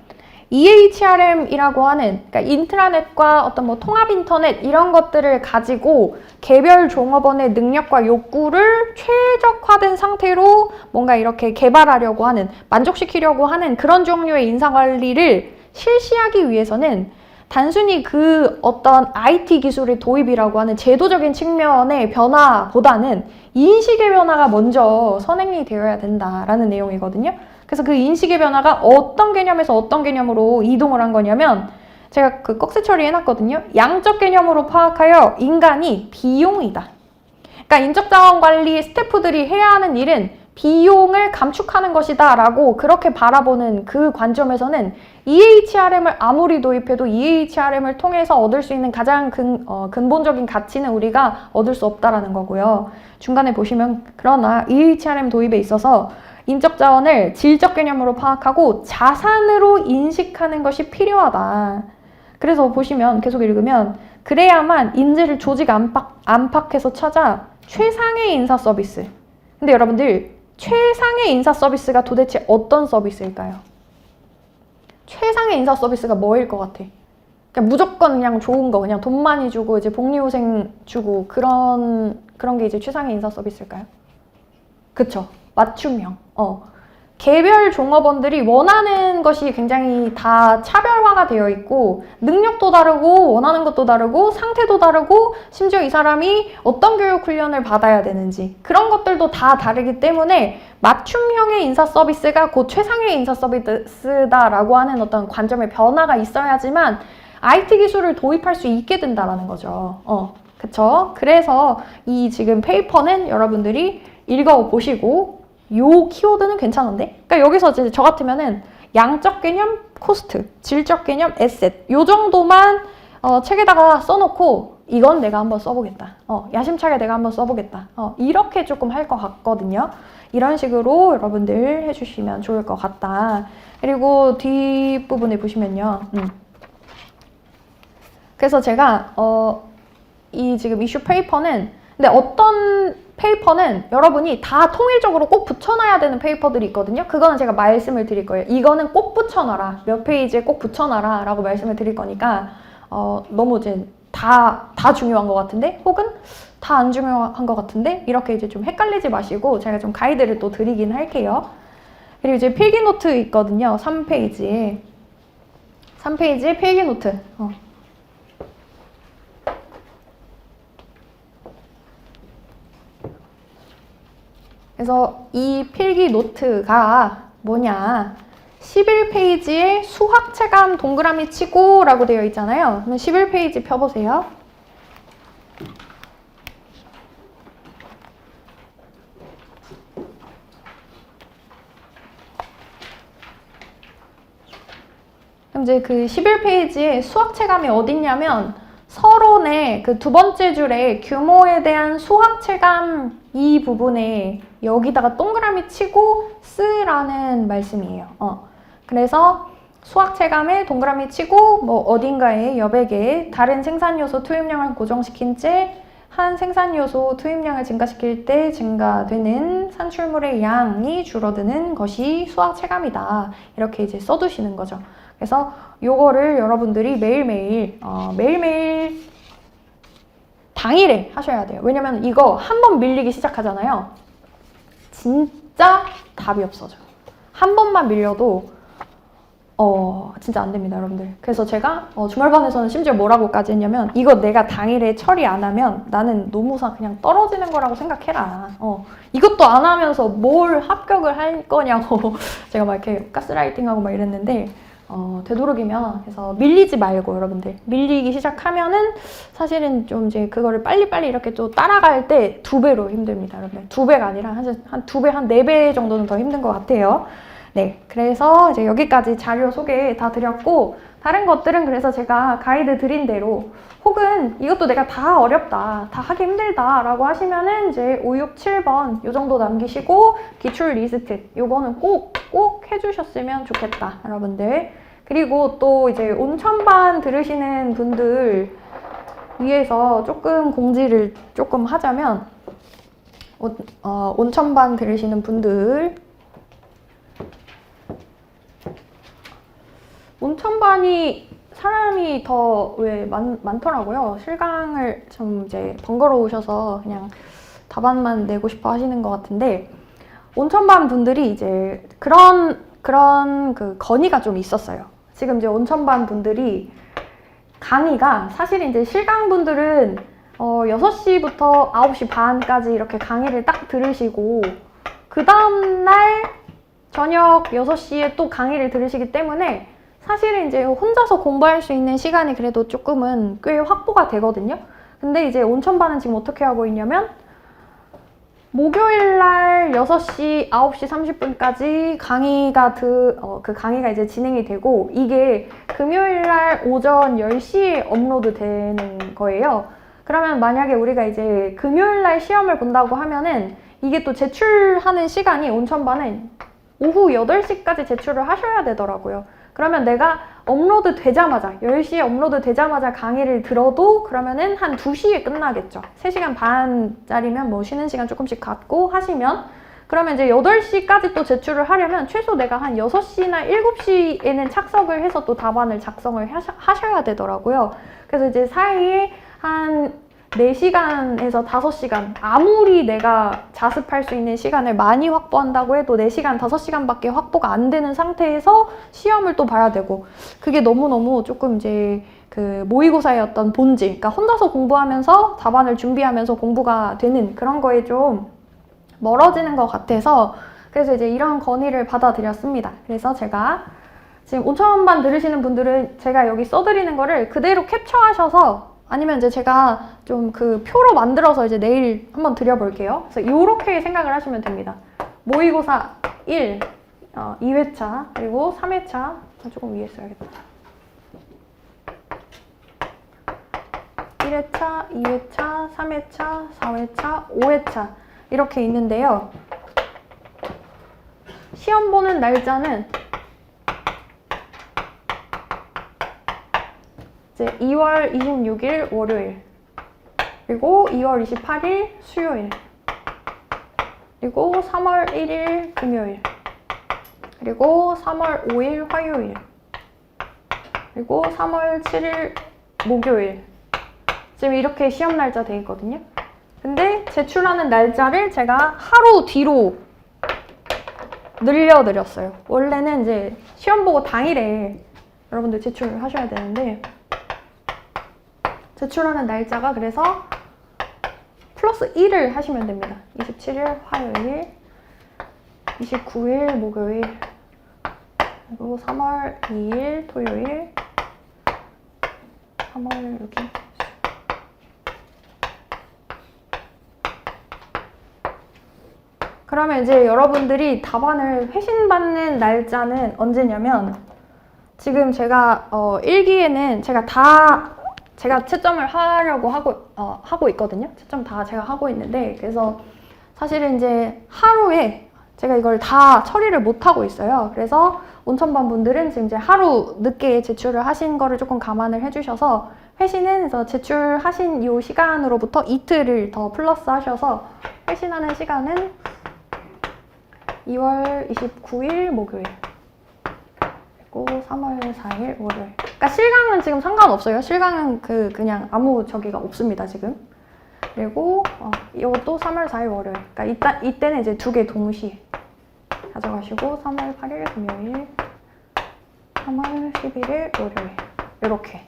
EHRM이라고 하는 그러니까 인트라넷과 어떤 뭐 통합 인터넷 이런 것들을 가지고 개별 종업원의 능력과 욕구를 최적화된 상태로 뭔가 이렇게 개발하려고 하는 만족시키려고 하는 그런 종류의 인사관리를 실시하기 위해서는 단순히 그 어떤 IT 기술의 도입이라고 하는 제도적인 측면의 변화보다는 인식의 변화가 먼저 선행이 되어야 된다라는 내용이거든요. 그래서 그 인식의 변화가 어떤 개념에서 어떤 개념으로 이동을 한 거냐면 제가 그 꺽쇠 처리해놨거든요. 양적 개념으로 파악하여 인간이 비용이다. 그러니까 인적자원 관리 스태프들이 해야 하는 일은 비용을 감축하는 것이다 라고 그렇게 바라보는 그 관점에서는 EHRM을 아무리 도입해도 EHRM을 통해서 얻을 수 있는 가장 근본적인 가치는 우리가 얻을 수 없다라는 거고요. 중간에 보시면 그러나 EHRM 도입에 있어서 인적 자원을 질적 개념으로 파악하고 자산으로 인식하는 것이 필요하다. 그래서 보시면 계속 읽으면 그래야만 인재를 조직 안팎에서 찾아 최상의 인사 서비스. 근데 여러분들 최상의 인사 서비스가 도대체 어떤 서비스일까요? 최상의 인사 서비스가 뭐일 것 같아? 그냥 무조건 그냥 좋은 거, 그냥 돈 많이 주고 이제 복리후생 주고 그런 게 이제 최상의 인사 서비스일까요? 그쵸? 맞춤형. 개별 종업원들이 원하는 것이 굉장히 다 차별화가 되어 있고 능력도 다르고 원하는 것도 다르고 상태도 다르고 심지어 이 사람이 어떤 교육 훈련을 받아야 되는지 그런 것들도 다 다르기 때문에 맞춤형의 인사 서비스가 곧 최상의 인사 서비스다라고 하는 어떤 관점의 변화가 있어야지만 IT 기술을 도입할 수 있게 된다라는 거죠. 그쵸? 그래서 이 지금 페이퍼는 여러분들이 읽어보시고 요 키워드는 괜찮은데? 그러니까 여기서 이제 저 같으면은 양적 개념 코스트, 질적 개념 에셋 요 정도만 책에다가 써놓고 이건 내가 한번 써보겠다. 야심차게 내가 한번 써보겠다. 이렇게 조금 할 것 같거든요. 이런 식으로 여러분들 해주시면 좋을 것 같다. 그리고 뒷부분에 보시면요. 그래서 제가 이 지금 이슈 페이퍼는 근데 어떤 페이퍼는 여러분이 다 통일적으로 꼭 붙여놔야 되는 페이퍼들이 있거든요. 그거는 제가 말씀을 드릴 거예요. 이거는 꼭 붙여놔라. 몇 페이지에 꼭 붙여놔라 라고 말씀을 드릴 거니까 너무 이제 다 중요한 것 같은데 혹은 다 안 중요한 것 같은데 이렇게 이제 좀 헷갈리지 마시고 제가 좀 가이드를 또 드리긴 할게요. 그리고 이제 필기 노트 있거든요. 3페이지에 필기 노트. 그래서 이 필기 노트가 뭐냐 11페이지에 수학 체감 동그라미 치고 라고 되어 있잖아요. 그러면 11페이지 펴보세요. 그럼 이제 그 11페이지에 수학 체감이 어딨냐면 서론의 그 두 번째 줄에 규모에 대한 수학 체감 이 부분에 여기다가 동그라미 치고 쓰라는 말씀이에요. 그래서 수학 체감에 동그라미 치고 뭐 어딘가에 여백에 다른 생산 요소 투입량을 고정시킨 채 한 생산 요소 투입량을 증가시킬 때 증가되는 산출물의 양이 줄어드는 것이 수학 체감이다. 이렇게 이제 써두시는 거죠. 그래서 요거를 여러분들이 매일매일 당일에 하셔야 돼요. 왜냐면 이거 한 번 밀리기 시작하잖아요. 진짜 답이 없어져요. 한 번만 밀려도 진짜 안 됩니다, 여러분들. 그래서 제가 주말반에서는 심지어 뭐라고까지 했냐면 이거 내가 당일에 처리 안 하면 나는 노무사 그냥 떨어지는 거라고 생각해라. 이것도 안 하면서 뭘 합격을 할 거냐고 제가 막 이렇게 가스라이팅하고 막 이랬는데 되도록이면 그래서 밀리지 말고 여러분들 밀리기 시작하면은 사실은 좀 이제 그거를 빨리빨리 이렇게 또 따라갈 때 2배로 힘듭니다, 여러분들. 2배가 아니라 한 2배, 한 4배 정도는 더 힘든 것 같아요. 네, 그래서 이제 여기까지 자료 소개 다 드렸고 다른 것들은 그래서 제가 가이드 드린 대로 혹은 이것도 내가 다 어렵다, 다 하기 힘들다 라고 하시면은 이제 5, 6, 7번 요 정도 남기시고 기출 리스트 요거는 꼭 해주셨으면 좋겠다 여러분들. 그리고 또 이제 온천반 들으시는 분들 위해서 조금 공지를 조금 하자면 온천반 들으시는 분들 온천반이 사람이 더 왜 많더라고요. 실강을 좀 이제 번거로우셔서 그냥 답안만 내고 싶어 하시는 것 같은데 온천반 분들이 이제 그런 그 건의가 좀 있었어요. 지금 이제 온천반 분들이 강의가 사실 이제 실강 분들은 6시부터 9시 반까지 이렇게 강의를 딱 들으시고 그 다음날 저녁 6시에 또 강의를 들으시기 때문에 사실은 이제 혼자서 공부할 수 있는 시간이 그래도 조금은 꽤 확보가 되거든요. 근데 이제 온천반은 지금 어떻게 하고 있냐면 목요일날 6시, 9시 30분까지 강의가 그 강의가 이제 진행이 되고 이게 금요일날 오전 10시에 업로드 되는 거예요. 그러면 만약에 우리가 이제 금요일날 시험을 본다고 하면은 이게 또 제출하는 시간이 온천반은 오후 8시까지 제출을 하셔야 되더라고요. 그러면 내가 업로드 되자마자 10시에 업로드 되자마자 강의를 들어도 그러면은 한 2시에 끝나겠죠. 3시간 반짜리면 뭐 쉬는 시간 조금씩 갖고 하시면 그러면 이제 8시까지 또 제출을 하려면 최소 내가 한 6시나 7시에는 착석을 해서 또 답안을 작성을 하셔야 되더라고요. 그래서 이제 사이에 한 4시간에서 5시간 아무리 내가 자습할 수 있는 시간을 많이 확보한다고 해도 4시간, 5시간밖에 확보가 안 되는 상태에서 시험을 또 봐야 되고 그게 너무너무 조금 이제 그 모의고사의 어떤 본질 그러니까 혼자서 공부하면서 답안을 준비하면서 공부가 되는 그런 거에 좀 멀어지는 것 같아서 그래서 이제 이런 건의를 받아들였습니다. 그래서 제가 지금 온천반 들으시는 분들은 제가 여기 써드리는 거를 그대로 캡처하셔서 아니면 이제 제가 좀 그 표로 만들어서 이제 내일 한번 드려볼게요. 그래서 이렇게 생각을 하시면 됩니다. 모의고사 1, 2회차, 그리고 3회차. 조금 위에 써야겠다. 1회차, 2회차, 3회차, 4회차, 5회차 이렇게 있는데요. 시험 보는 날짜는 이제 2월 26일 월요일, 그리고 2월 28일 수요일, 그리고 3월 1일 금요일, 그리고 3월 5일 화요일, 그리고 3월 7일 목요일. 지금 이렇게 시험 날짜 돼 있거든요. 근데 제출하는 날짜를 제가 하루 뒤로 늘려드렸어요. 원래는 이제 시험 보고 당일에 여러분들 제출을 하셔야 되는데 제출하는 날짜가 그래서 플러스 1을 하시면 됩니다. 27일 화요일, 29일 목요일, 그리고 3월 2일 토요일, 3월 여기 그러면 이제 여러분들이 답안을 회신받는 날짜는 언제냐면 지금 제가 1기에는 제가 채점을 하려고 하고 있거든요. 채점 다 제가 하고 있는데 그래서 사실은 이제 하루에 제가 이걸 다 처리를 못 하고 있어요. 그래서 온천반 분들은 지금 이제 하루 늦게 제출을 하신 거를 조금 감안을 해주셔서 회신은 그래서 제출하신 이 시간으로부터 이틀을 더 플러스 하셔서 회신하는 시간은 2월 29일 목요일, 그리고 3월 4일 월요일. 그러니까 실강은 지금 상관없어요. 실강은 그냥 아무 저기가 없습니다, 지금. 그리고 이것도 3월 4일 월요일. 그러니까 이때는 이제 두 개 동시에 가져가시고 3월 8일 금요일, 3월 11일 월요일. 이렇게.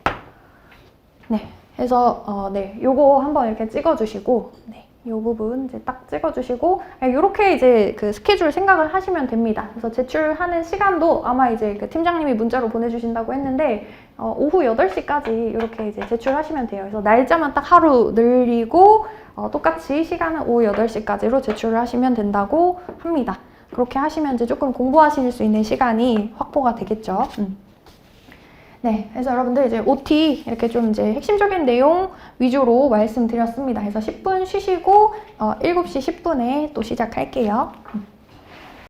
네. 해서 네. 요거 한번 이렇게 찍어 주시고 네. 이 부분 이제 딱 찍어주시고 이렇게 이제 그 스케줄 생각을 하시면 됩니다. 그래서 제출하는 시간도 아마 이제 그 팀장님이 문자로 보내주신다고 했는데 오후 8시까지 이렇게 이제 제출하시면 돼요. 그래서 날짜만 딱 하루 늘리고 똑같이 시간은 오후 8시까지로 제출을 하시면 된다고 합니다. 그렇게 하시면 이제 조금 공부하실 수 있는 시간이 확보가 되겠죠. 네, 그래서 여러분들 이제 OT 이렇게 좀 이제 핵심적인 내용 위주로 말씀드렸습니다. 그래서 10분 쉬시고 7시 10분에 또 시작할게요.